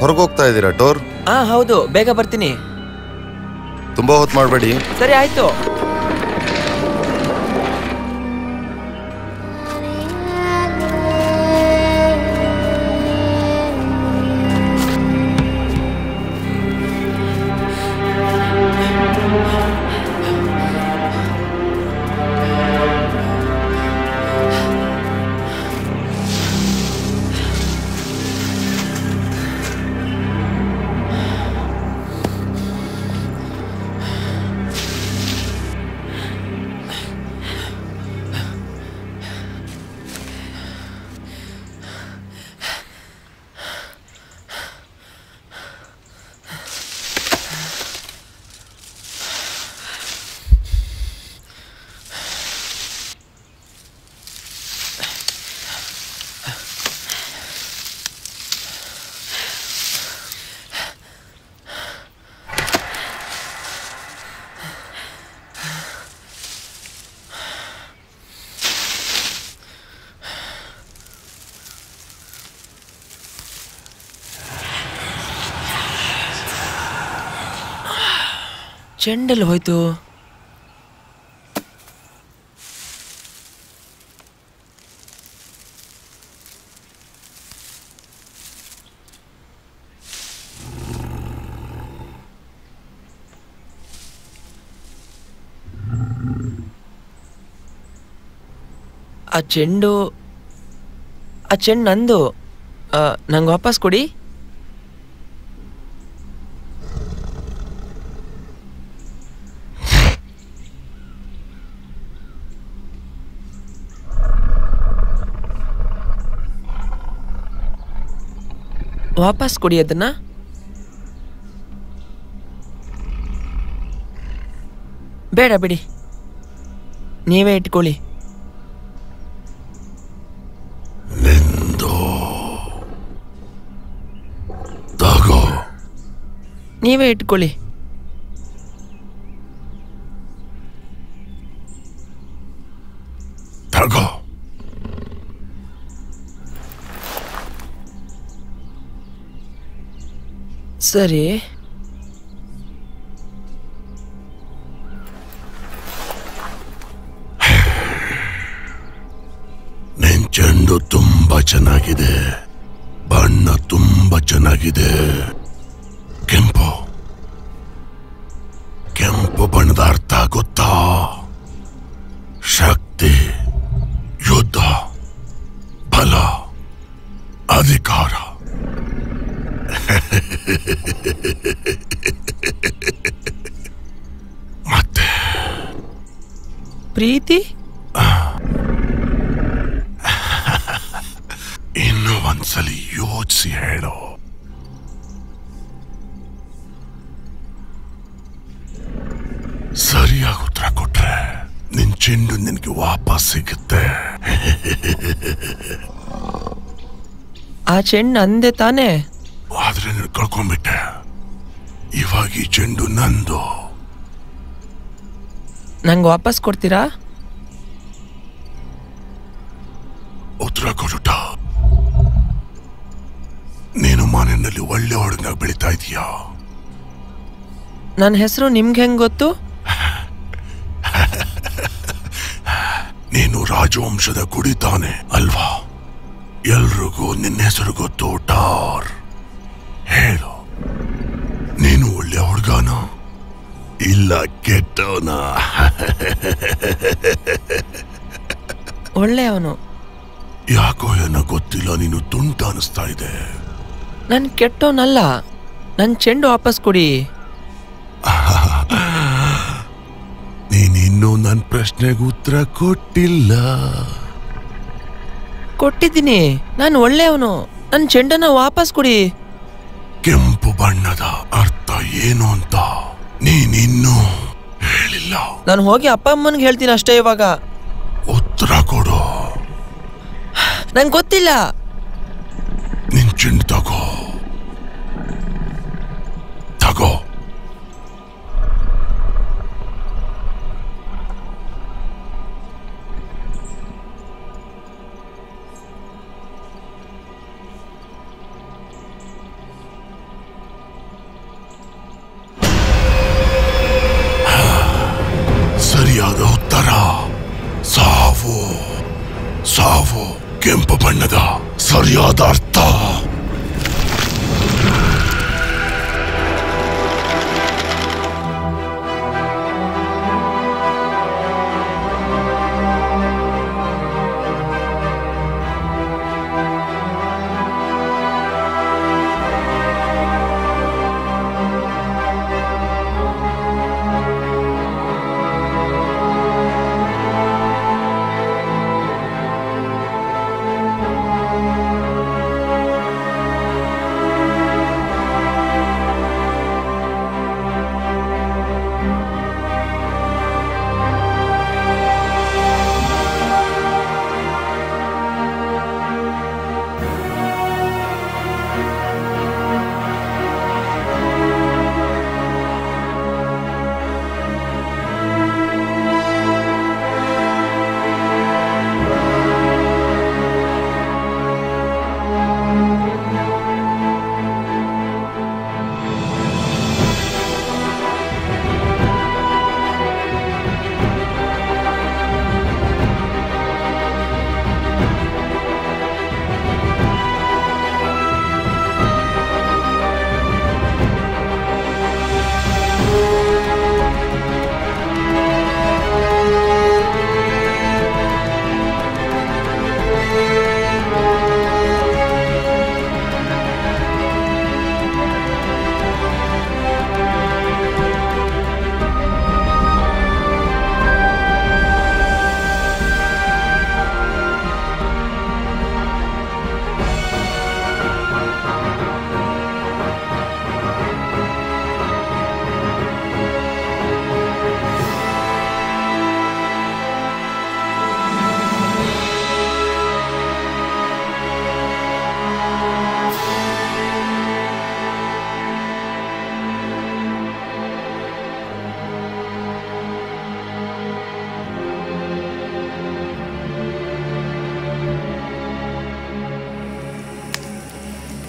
ಹೊರಗೋಗ್ತಾ ಇದ್ದೀರಾ ಟೋರ್? ಹೌದು, ಬೇಗ ಬರ್ತೀನಿ. ತುಂಬಾ ಹೊತ್ತು ಮಾಡಬೇಡಿ. ಸರಿ ಆಯ್ತು. ಚೆಂಡೆಲ್ಲಿ ಹೋಯ್ತು? ಆ ಚೆಂಡು ನಂದು. ನಂಗೆ ವಾಪಸ್ ಕೊಡಿ. ವಾಪಸ್ ಕೊಡಿ ಅದನ್ನ. ಬೇಡ ಬಿಡಿ, ನೀವೇ ಇಟ್ಕೊಳ್ಳಿ. ನೀವೇ ಇಟ್ಕೊಳ್ಳಿ. ಸರಿ, ನಿನ್ ಚೆಂಡು ತುಂಬಾ ಚೆನ್ನಾಗಿದೆ, ಬಣ್ಣ ತುಂಬಾ ಚೆನ್ನಾಗಿದೆ. ಕೆಂಪು ಬಣ್ಣದ ಅರ್ಥ ಗೊತ್ತಾ? ಶಕ್ತಿ, ಯುದ್ಧ, ಬಲ, ಅಧಿಕಾರ. ಮತ್ತೆ ಪ್ರೀತಿ. ಇನ್ನು ಒಂದ್ಸಲಿ ಯೋಚಿಸಿ ಹೇಳು. ಸರಿಯಾಗಿ ಉತ್ತರ ಕೊಟ್ರೆ ನಿನ್ ಚೆಂಡು ನಿನ್ಗೆ ವಾಪಸ್ ಸಿಗುತ್ತೆ. ಆ ಚೆಂಡು ಅಂದೆ ತಾನೇ? ಆದ್ರೆ ನೀನು ಕಳ್ಕೊಂಡ್ಬಿಟ್ಟೆ. ಇವಾಗ ಈ ಚೆಂಡು ನಂದು. ನಂಗೆ ವಾಪಸ್ ಕೊಡ್ತೀರಾ? ಉತ್ತರ ಕೊಡುಟ. ನೀನು ಮನೆಯಲ್ಲಿ ಒಳ್ಳೆ ಹುಡುಗನಾಗಿ ಬೆಳೀತಾ ಇದೀಯಾ? ನನ್ನ ಹೆಸರು ನಿಮ್ಗೆ ಹೆಂಗ್ ಗೊತ್ತು? ನೀನು ರಾಜವಂಶದ ಕುಡಿ ತಾನೆ ಅಲ್ವಾ? ಎಲ್ರಿಗೂ ನಿನ್ನ ಹೆಸರು ಗೊತ್ತು. ಟಾರ್, ಹೇಳು, ನೀನು ಒಳ್ಳೆ ಹುಡುಗನ ಇಲ್ಲ ಕೆಟ್ಟವನ? ಒಳ್ಳೆಯವನು. ಯಾಕೋ ಏನೋ ಗೊತ್ತಿಲ್ಲ, ನೀನು ತುಂಟ ಅನಿಸ್ತಾ ಇದೆ. ನನ್ ಕೆಟ್ಟೋನಲ್ಲ, ನನ್ ಚೆಂಡು ವಾಪಸ್ ಕೊಡಿ. ನೀನಿನ್ನೂ ನನ್ನ ಪ್ರಶ್ನೆಗೆ ಉತ್ತರ ಕೊಟ್ಟಿಲ್ಲ. ಕೊಟ್ಟಿದ್ದೀನಿ, ನಾನು ಒಳ್ಳೆಯವನು. ನನ್ ಚೆಂಡನ್ನ ವಾಪಸ್ ಕೊಡಿ. ಕೆಂಪು ಬಣ್ಣದ ಅರ್ಥ ಏನು ಅಂತ ನೀನಿನ್ನೂ ಹೇಳಿಲ್ಲ. ನಾನು ಹೋಗಿ ಅಪ್ಪ ಅಮ್ಮನ್ಗೆ ಹೇಳ್ತೀನಿ ಅಷ್ಟೇ. ಇವಾಗ ಉತ್ತರ ಕೊಡು. ನಂಗೆ ಗೊತ್ತಿಲ್ಲ. ನಿನ್ ಚೆಂಡು ತಗೋ. ಸರಿಯಾದ ಉತ್ತರ ಸಾವು. ಸಾವು ಕೆಂಪು ಬಣ್ಣದ ಸರಿಯಾದ ಅರ್ಥ.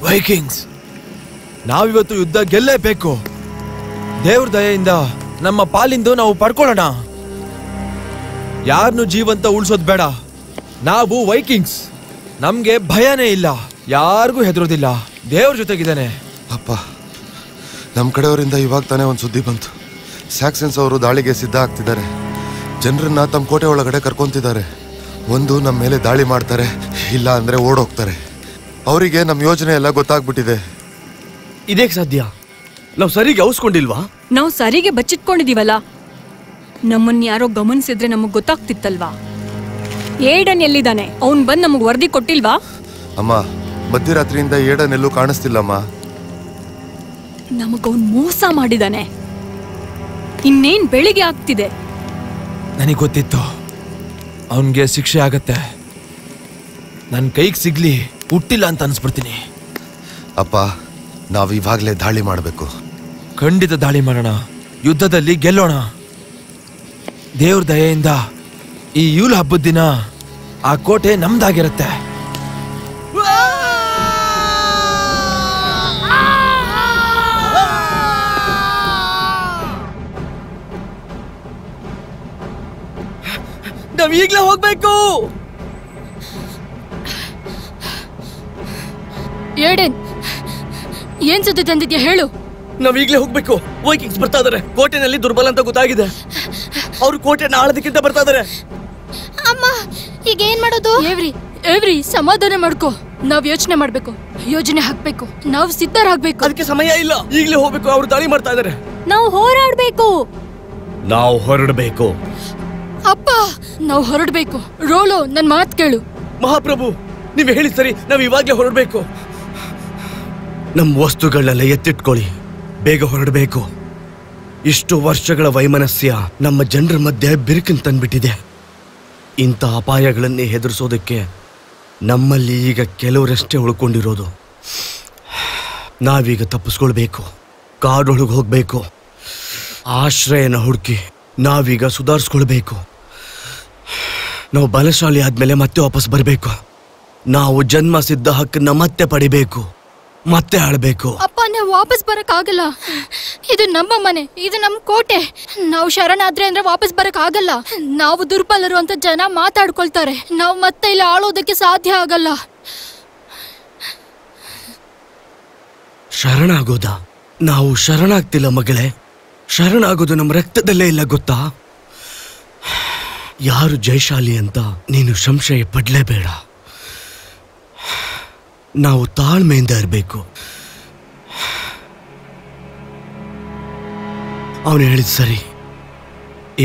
ವೈಕಿಂಗ್ಸ್, ನಾವಿವತ್ತು ಯುದ್ಧ ಗೆಲ್ಲೇಬೇಕು. ದೇವ್ರ ದಯೆಯಿಂದ ನಮ್ಮ ಪಾಲಿಂದು ನಾವು ಪಡ್ಕೊಳ್ಳೋಣ. ಯಾರನ್ನು ಜೀವಂತ ಉಳಿಸೋದು ಬೇಡ. ನಾವು ವೈಕಿಂಗ್ಸ್, ನಮ್ಗೆ ಭಯನೇ ಇಲ್ಲ, ಯಾರಿಗೂ ಹೆದರೋದಿಲ್ಲ. ದೇವ್ರ ಜೊತೆಗಿದ್ದಾನೆ. ಅಪ್ಪ, ನಮ್ಮ ಕಡೆಯವರಿಂದ ಇವಾಗ ತಾನೇ ಒಂದು ಸುದ್ದಿ ಬಂತು. ಸ್ಯಾಕ್ಸನ್ಸ್ ಅವರು ದಾಳಿಗೆ ಸಿದ್ಧ ಆಗ್ತಿದ್ದಾರೆ. ಜನರನ್ನ ತಮ್ಮ ಕೋಟೆ ಒಳಗಡೆ ಕರ್ಕೊಂತಿದ್ದಾರೆ. ಒಂದು ನಮ್ಮ ಮೇಲೆ ದಾಳಿ ಮಾಡ್ತಾರೆ, ಇಲ್ಲ ಅಂದ್ರೆ ಓಡೋಗ್ತಾರೆ. ಅವರಿಗೆ ನಮ್ಮ ಯೋಜನೆ ಎಲ್ಲ ಗೊತ್ತಾಗ್ಬಿಟ್ಟಿದೆ. ಇದೇಕ್ ಸಾಧ್ಯ? ನಾವು ಸರಿಗೆ ಔಸ್ಕೊಂಡಿಲ್ವಾ? ನಾವು ಸರಿಗೆ ಬಚ್ಚಿಟ್ಕೊಂಡಿದೀವಲ್ಲ. ನಮ್ಮನ್ನ ಯಾರೋ ಗಮನಿಸಿದ್ರೆ ನಮಗ್ ಗೊತ್ತಾಗ್ತಿತ್ತಲ್ವಾ? ಏಡನ್ ಎಲ್ಲಿದ್ದಾನೆ? ಅವನ್ ಬಂದ್ ನಮಗ್ ವರದಿ ಕೊಟ್ಟಿಲ್ವಾ? ಅಮ್ಮ, ಮಧ್ಯರಾತ್ರಿಯಿಂದ ಏಡನೆಲ್ಲೂ ಕಾಣಿಸ್ತಿಲ್ಲಮ್ಮ. ನಮಗ್ ಅವನ್ ಮೋಸ ಮಾಡಿದಾನೆ. ಇನ್ನೇನ್ ಬೆಳಿಗ್ಗೆ ಆಗ್ತಿದೆ. ನನಗೆ ಗೊತ್ತಿತ್ತು ಅವನ್ಗೆ ಶಿಕ್ಷೆ ಆಗತ್ತೆ. ನನ್ನ ಕೈಗೆ ಸಿಗ್ಲಿ, ಹುಟ್ಟಿಲ್ಲ ಅಂತ ಅನ್ಸ್ಬಿಡ್ತೀನಿ. ಅಪ್ಪ, ನಾವು ಇವಾಗಲೇ ದಾಳಿ ಮಾಡಬೇಕು. ಖಂಡಿತ ದಾಳಿ ಮಾಡೋಣ. ಯುದ್ಧದಲ್ಲಿ ಗೆಲ್ಲೋಣ. ದೇವ್ರ ದಯೆಯಿಂದ ಈ ಯೂಲ್ ಹಬ್ಬದ ದಿನ ಆ ಕೋಟೆ ನಮ್ದಾಗಿರುತ್ತೆ. ನಾವ್ ಈಗ್ಲೇ ಹೋಗ್ಬೇಕು. ಏಡನ್, ಏನ್ ಸುದ್ದಿ ತಂದಿದ್ಯಾ ಹೇಳು. ನಾವ್ ಈಗ್ಲೇ ಹೋಗ್ಬೇಕು. ವೈಕಿಂಗ್ಸ್ ಬರ್ತಾ ಇದಾರೆ. ಕೋಟೆನಲ್ಲಿ ದುರ್ಬಲ ಅಂತ ಗೊತ್ತಾಗಿದೆ. ಅವ್ರು ಕೋಟೆನ ಆಳೋದಕ್ಕಿಂತ ಬರ್ತಾ ಇದಾರೆ. ಅಮ್ಮ, ಈಗ ಏನ್ ಮಾಡೋದು? ಎವ್ರಿ ಸಮಾಧಾನ ಮಾಡ್ಕೋ. ನಾವ್ ಯೋಚನೆ ಮಾಡ್ಬೇಕು, ಯೋಜನೆ ಹಾಕ್ಬೇಕು, ನಾವ್ ಸಿದ್ಧರಾಗ್ಬೇಕು. ಅದಕ್ಕೆ ಸಮಯ ಇಲ್ಲ, ಈಗಲೇ ಹೋಗ್ಬೇಕು. ಅವ್ರು ದಾಳಿ ಮಾಡ್ತಾ ಇದಾರೆ. ನಾವು ಹೋರಾಡ್ಬೇಕು. ನಾವು ಹೊರಡಬೇಕು. ಅಪ್ಪ, ನಾವು ಹೊರಡ್ಬೇಕು. ರೋಲೋ, ನನ್ ಮಾತ್ ಕೇಳು. ಮಹಾಪ್ರಭು, ನೀವ್ ಹೇಳಿ ಸರಿ. ನಾವ್ ಇವಾಗ್ಲೇ ಹೊರಡ್ಬೇಕು. ನಮ್ ವಸ್ತುಗಳನ್ನೆಲ್ಲ ಎತ್ತಿಟ್ಕೊಳ್ಳಿ, ಬೇಗ ಹೊರಡಬೇಕು. ಇಷ್ಟು ವರ್ಷಗಳ ವೈಮನಸ್ಯ ನಮ್ಮ ಜನರ ಮಧ್ಯೆ ಬಿರುಕನ್ ತಂದ್ಬಿಟ್ಟಿದೆ. ಇಂಥ ಅಪಾಯಗಳನ್ನೇ ಹೆದರ್ಸೋದಕ್ಕೆ ನಮ್ಮಲ್ಲಿ ಈಗ ಕೆಲವರಷ್ಟೇ ಉಳ್ಕೊಂಡಿರೋದು. ನಾವೀಗ ತಪ್ಪಿಸ್ಕೊಳ್ಬೇಕು, ಕಾಡೊಳಗೆ ಹೋಗ್ಬೇಕು, ಆಶ್ರಯನ ಹುಡುಕಿ ನಾವೀಗ ಸುಧಾರಿಸ್ಕೊಳ್ಬೇಕು. ನಾವು ಬಲಶಾಲಿ ಆದ್ಮೇಲೆ ಮತ್ತೆ ವಾಪಸ್ ಬರಬೇಕು. ನಾವು ಜನ್ಮ ಸಿದ್ಧ ಹಕ್ಕನ್ನ ಮತ್ತೆ ಪಡಿಬೇಕು, ಮತ್ತೆ ಆಳ್ಬೇಕು. ಅಪ್ಪ, ನಾವು ವಾಪಸ್ ಬರಕ್ ಆಗಲ್ಲ. ಇದು ನಮ್ಮ ಮನೆ, ಇದು ನಮ್ ಕೋಟೆ. ನಾವು ಶರಣಾದ್ರೆ ಅಂದ್ರೆ ವಾಪಸ್ ಬರಕ್ ಆಗಲ್ಲ. ನಾವು ದುರ್ಬಲರು ಅಂತ ಜನ ಮಾತಾಡ್ಕೊಳ್ತಾರೆ. ನಾವು ಮತ್ತೆ ಇಲ್ಲಿ ಆಳೋದಕ್ಕೆ ಸಾಧ್ಯ ಆಗಲ್ಲ. ಶರಣಾಗೋದ? ನಾವು ಶರಣಾಗ್ತಿಲ್ಲ ಮಗಳೇ. ಶರಣಾಗೋದು ನಮ್ಮ ರಕ್ತದಲ್ಲೇ ಇಲ್ಲ, ಗೊತ್ತಾ? ಯಾರು ಜಯಶಾಲಿ ಅಂತ ನೀನು ಸಂಶಯ ಪಡ್ಲೇಬೇಡ. ನಾವು ತಾಳ್ಮೆಯಿಂದ ಇರಬೇಕು. ಅವನು ಹೇಳಿದ ಸರಿ,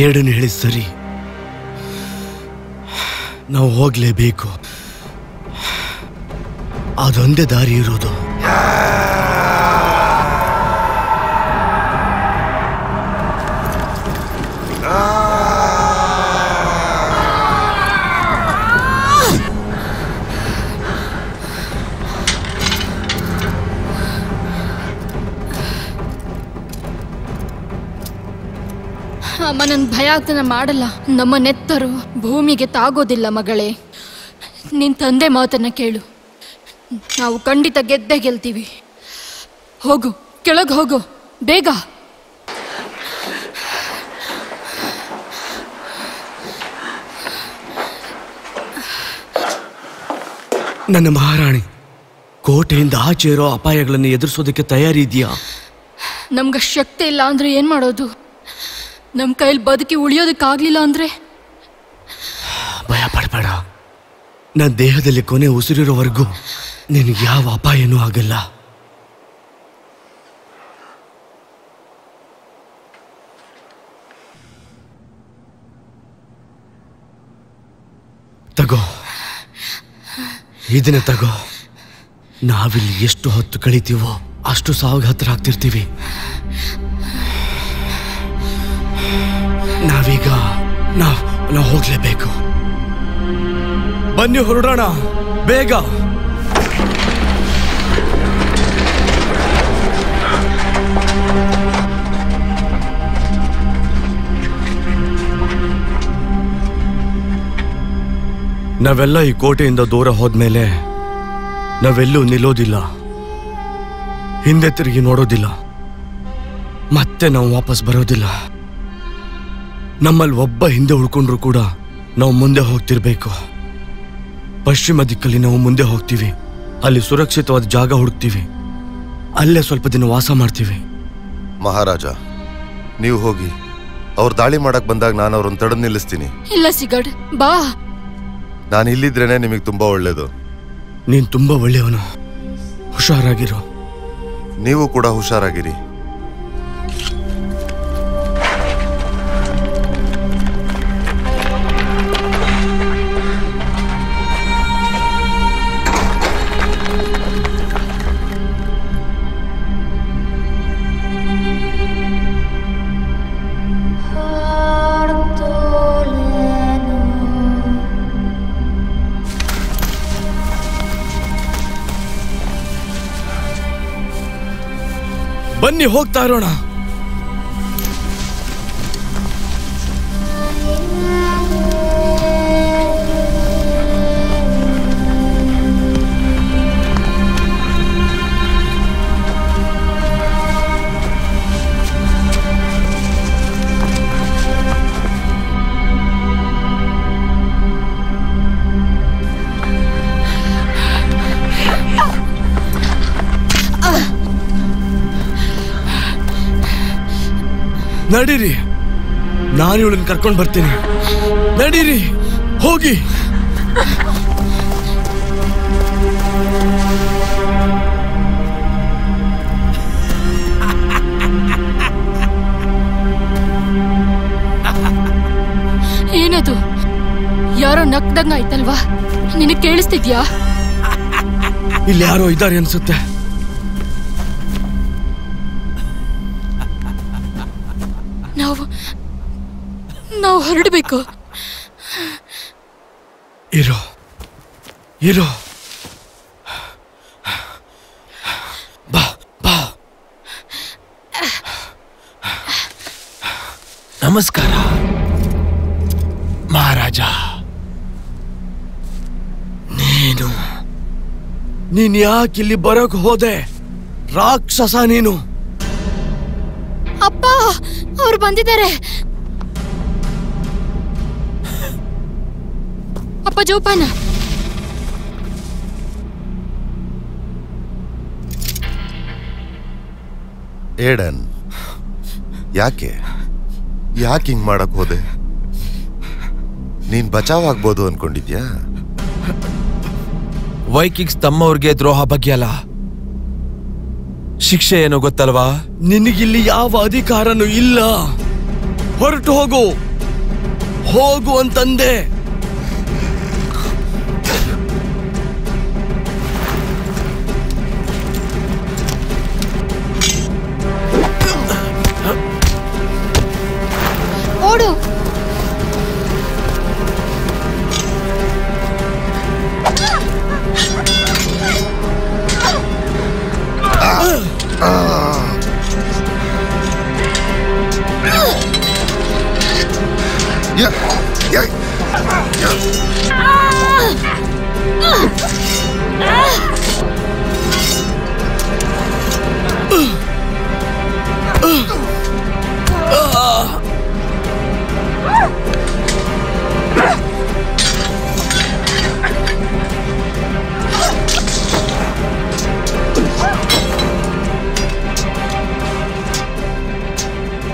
ಏಡನ್ನು ಹೇಳಿದ ಸರಿ. ನಾವು ಹೋಗ್ಲೇಬೇಕು. ಅದೊಂದೇ ದಾರಿ ಇರೋದು. ಅಮ್ಮ, ನನ್ ಭಯ ಆಗ್ತಾನೆ ಮಾಡಲ್ಲ. ನಮ್ಮ ನೆತ್ತರು ಭೂಮಿಗೆ ತಾಗೋದಿಲ್ಲ ಮಗಳೇ. ನಿನ್ ತಂದೆ ಮಾತನ್ನ ಕೇಳು. ನಾವು ಖಂಡಿತ ಗೆದ್ದೇ ಗೆಲ್ತೀವಿ. ಹೋಗು, ಕೆಳಗೆ ಹೋಗು, ಬೇಗ. ನನ್ನ ಮಹಾರಾಣಿ, ಕೋಟೆಯಿಂದ ಆಚೆ ಇರೋ ಅಪಾಯಗಳನ್ನು ಎದುರಿಸೋದಕ್ಕೆ ತಯಾರಿ ಇದೆಯಾ? ನಮ್ಗೆ ಶಕ್ತಿ ಇಲ್ಲ ಅಂದ್ರೆ ಏನ್ ಮಾಡೋದು? ನಮ್ ಕೈಲಿ ಬದುಕಿ ಉಳಿಯೋದಕ್ಕಾಗ್ಲಿಲ್ಲ ಅಂದ್ರೆ? ಭಯ ಪಡಬೇಡ. ನನ್ನ ದೇಹದಲ್ಲಿ ಕೊನೆ ಉಸಿರಿರೋವರೆಗೂ ನಿನಗೆ ಯಾವ ಅಪಾಯನೂ ಆಗಲ್ಲ. ತಗೋ, ಇದನ್ನ ತಗೋ. ನಾವಿಲ್ಲಿ ಎಷ್ಟು ಹೊತ್ತು ಕಳಿತೀವೋ ಅಷ್ಟು ಸಾವಿಗೆ ಹತ್ರ ಆಗ್ತಿರ್ತೀವಿ. ನಾವೀಗ ನಾವು ಹೋಗ್ಲೇಬೇಕು. ಬನ್ನಿ, ಹೊರಡೋಣ ಬೇಗ. ನಾವೆಲ್ಲ ಈ ಕೋಟೆಯಿಂದ ದೂರ ಹೋದ್ಮೇಲೆ ನಾವೆಲ್ಲೂ ನಿಲ್ಲೋದಿಲ್ಲ, ಹಿಂದೆ ತಿರುಗಿ ನೋಡೋದಿಲ್ಲ, ಮತ್ತೆ ನಾವು ವಾಪಸ್ ಬರೋದಿಲ್ಲ. ನಮ್ಮಲ್ಲಿ ಒಬ್ಬ ಹಿಂದೆ ಉಳ್ಕೊಂಡ್ರು ಕೂಡ ನಾವು ಮುಂದೆ ಹೋಗ್ತಿರ್ಬೇಕು. ಪಶ್ಚಿಮ ದಿಕ್ಕಲ್ಲಿ ನಾವು ಮುಂದೆ ಹೋಗ್ತೀವಿ. ಅಲ್ಲಿ ಸುರಕ್ಷಿತವಾದ ಜಾಗ ಹುಡುಕ್ತೀವಿ. ಅಲ್ಲೇ ಸ್ವಲ್ಪ ದಿನ ವಾಸ ಮಾಡ್ತೀವಿ. ಮಹಾರಾಜ, ನೀವು ಹೋಗಿ. ಅವ್ರು ದಾಳಿ ಮಾಡಕ್ ಬಂದಾಗ ನಾನು ಅವ್ರನ್ನ ತಡೆದು ನಿಲ್ಲಿಸ್ತೀನಿ. ಇಲ್ಲ ಸಿಗಡ್, ಬಾ. ನಾನು ಇಲ್ಲಿದ್ರೇನೆ ನಿಮಗೆ ತುಂಬಾ ಒಳ್ಳೇದು. ನೀನ್ ತುಂಬಾ ಒಳ್ಳೆಯವನು. ಹುಷಾರಾಗಿರು. ನೀವು ಕೂಡ ಹುಷಾರಾಗಿರಿ. ಬನ್ನಿ, ಹೋಗ್ತಾ ಇರೋಣ. ನಡೀರಿ, ನಾನು ಇವಳನ್ನ ಕರ್ಕೊಂಡು ಬರ್ತೀನಿ. ನಡೀರಿ, ಹೋಗಿ. ಅಂದಂಗ ಆಯ್ತಲ್ವಾ? ನಿನಗ್ ಕೇಳಿಸ್ತಿದ್ಯಾ? ಇಲ್ಲಿ ಯಾರೋ ಇದ್ದಾರೆ ಅನ್ಸುತ್ತೆ. ನಾವು ಹೊರಡಬೇಕು. ಇರೋ ಬಾ ಬಾ. ನಮಸ್ಕಾರ ಮಹಾರಾಜ. ನೀನ್ ಯಾಕಿಲ್ಲಿ ಬರೋಕ್ ಹೋದೆ? ರಾಕ್ಷಸ ನೀನು. ಅಪ್ಪ, ಅವ್ರು ಬಂದಿದ್ದಾರೆ. ಅಪ್ಪ ಜೋಪಾನ. ಏಡನ್, ಯಾಕೆ ಹಿಂಗ್ ಮಾಡಕ್ ಹೋದೆ? ನೀನ್ ಬಚಾವ್ ಆಗ್ಬೋದು ಅನ್ಕೊಂಡಿದ್ಯಾ? ವೈಕಿಂಗ್ಸ್ ತಮ್ಮವ್ರಿಗೆ ದ್ರೋಹ ಬಗ್ಗೆ ಅಲ್ಲ, ಶಿಕ್ಷೆ ಏನು ಗೊತ್ತಲ್ವಾ? ನಿನಗಿಲ್ಲಿ ಯಾವ ಅಧಿಕಾರನೂ ಇಲ್ಲ. ಹೊರಟು ಹೋಗು ಅಂತಂದೆ. ಓಡು.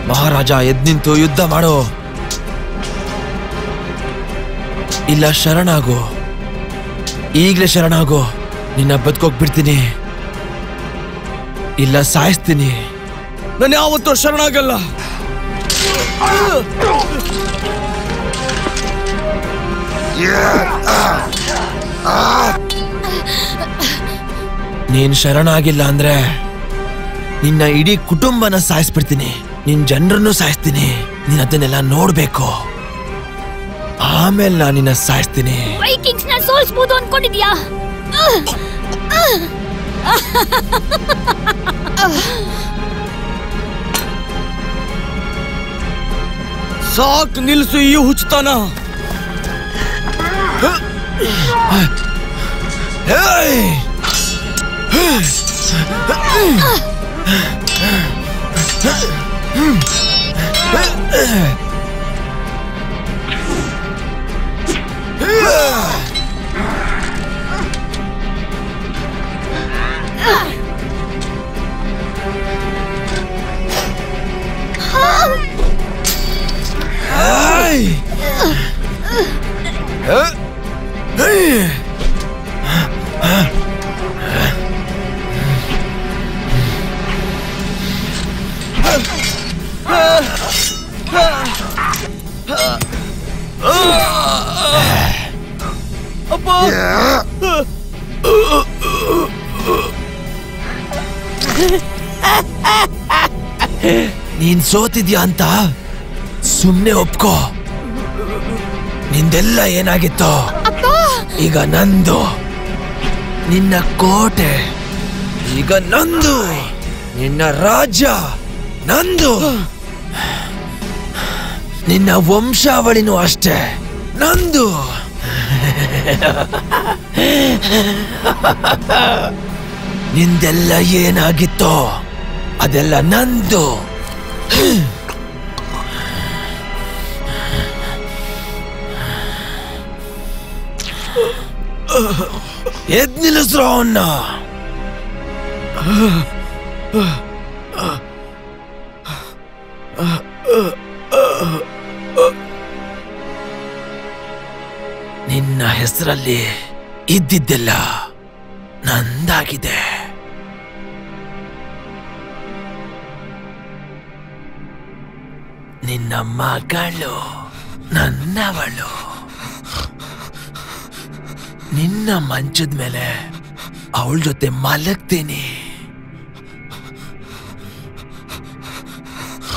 ಮಹಾರಾಜ, ಎದ್ ನಿಂತು ಯುದ್ಧ ಮಾಡು. ಇಲ್ಲ ಶರಣಾಗು. ಈಗ್ಲೇ ಶರಣಾಗು. ನಿನ್ನ ಬದುಕೋಗ್ಬಿಡ್ತೀನಿ, ಇಲ್ಲ ಸಾಯಿಸ್ತೀನಿ. ನಾನು ಯಾವತ್ತೂ ಶರಣಾಗಲ್ಲ. ನೀನ್ ಶರಣಾಗಿಲ್ಲ ಅಂದ್ರೆ ನಿನ್ನ ಇಡೀ ಕುಟುಂಬನ ಸಾಯಿಸ್ಬಿಡ್ತೀನಿ. ನಿನ್ ಜನರನ್ನು ಸಾಯಿಸ್ತೀನಿ. ನೀನ್ ಅದನ್ನೆಲ್ಲ ನೋಡ್ಬೇಕು. ಆಮೇಲೆ ನಾನು ನಿನ್ನ ಸಾಯಿಸ್ತೀನಿ. ವೈಕಿಂಗ್ಸ್ ನ ಸೋಲಿಸಬಹುದು ಅನ್ಕೊಂಡಿದ್ಯಾ? ಸಾಕ್, ನಿಲ್ಸು ಈ ಹುಚ್ಚುತನ. ನೀನ್ ಸೋತಿದ್ಯಾ ಅಂತ ಸುಮ್ನೆ ಒಪ್ಕೋ. ನಿಂದೆಲ್ಲ ಏನಾಗಿತ್ತು ಈಗ ನಂದು. ನಿನ್ನ ಕೋಟೆ ಈಗ ನಂದು. ನಿನ್ನ ರಾಜ್ಯ ನಂದು. ನಿನ್ನ ವಂಶಾವಳಿನೂ ಅಷ್ಟೇ ನಂದು. ನಿಂದೆಲ್ಲ ಏನಾಗಿತ್ತೋ ಅದೆಲ್ಲ ನಂದು. ಎದ್ ನಿಲ್ಲಿಸ್ರೋ ಅವನ್ನ. ನಿನ್ನ ಹೆಸರಲ್ಲಿ ಇದ್ದಿದ್ದೆಲ್ಲ ನಂದಾಗಿದೆ. ನಿನ್ನ ಮಗಳು ನನ್ನವಳು. ನಿನ್ನ ಮಂಚದ ಮೇಲೆ ಅವಳ ಜೊತೆ ಮಲಗ್ತೀನಿ.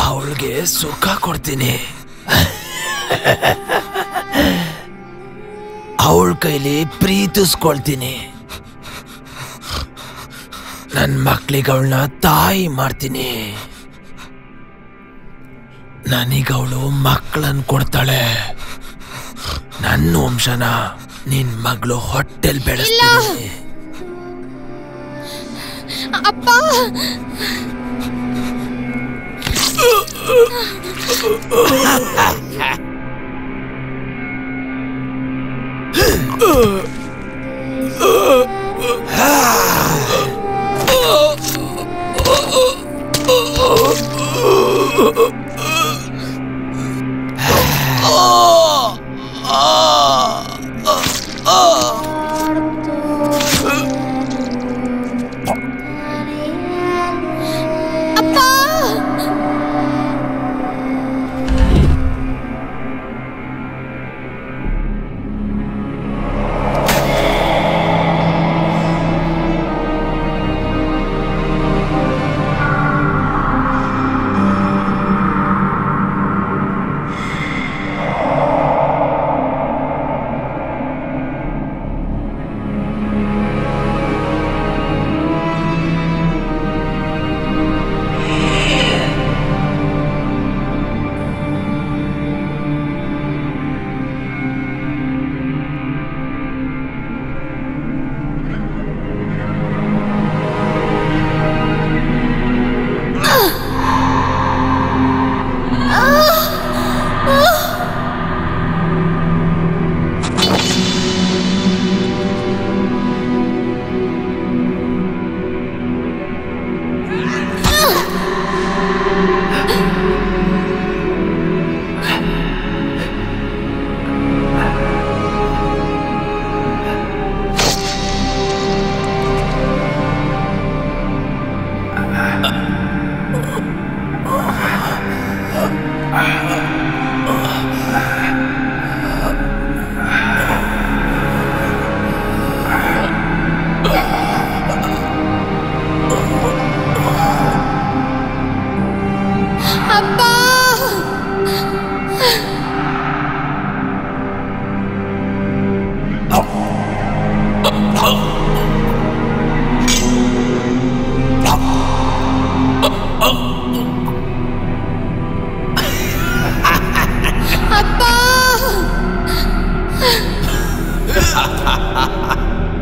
ಅವಳಿಗೆ ಸುಖ ಕೊಡ್ತೀನಿ. ಅವಳ ಕೈಲಿ ಪ್ರೀತಿಸ್ಕೊಳ್ತೀನಿ. ನನ್ನ ಮಕ್ಳಿಗೆ ಅವಳನ್ನ ತಾಯಿ ಮಾಡ್ತೀನಿ. ನನಗವಳು ಮಕ್ಕಳನ್ನು ಕೊಡ್ತಾಳೆ. ನನ್ನ ವಂಶನ ನಿನ್ ಮಗಳು ಹೊಟ್ಟೆಲ್ ಬೆಳೆಸ್ತೀನಿ. ಅಪ್ಪ,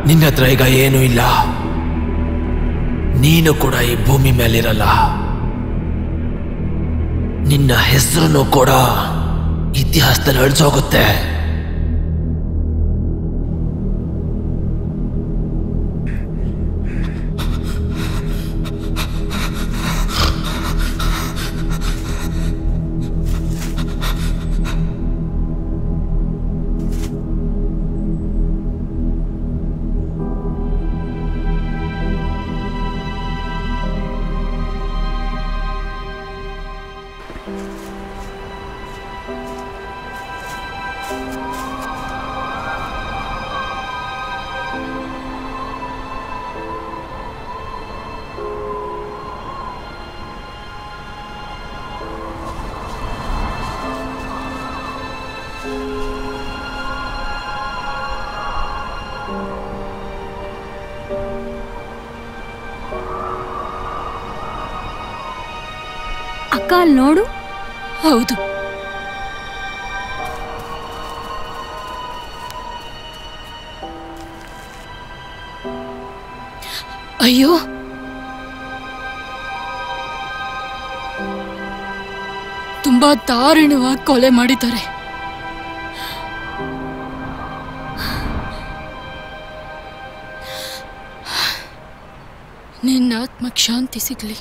ನಿನ್ನ ಹತ್ರ ಈಗ ಏನೂ ಇಲ್ಲ. ನೀನು ಕೂಡ ಈ ಭೂಮಿ ಮೇಲಿರಲ್ಲ. ನಿನ್ನ ಹೆಸರನ್ನು ಕೂಡ ಇತಿಹಾಸದಲ್ಲಿ ಅಳಿಸೋಗುತ್ತೆ. ಅಕ್ಕ ಅಲ್ಲಿ ನೋಡು. ಹೌದು, ಅಯ್ಯೋ ತುಂಬಾ ದಾರುಣವಾಗಿ ಕೊಲೆ ಮಾಡಿದ್ದಾರೆ. ನಿನ್ನ ಆತ್ಮಕ್ಕೆ ಶಾಂತಿ ಸಿಗ್ಲಿ.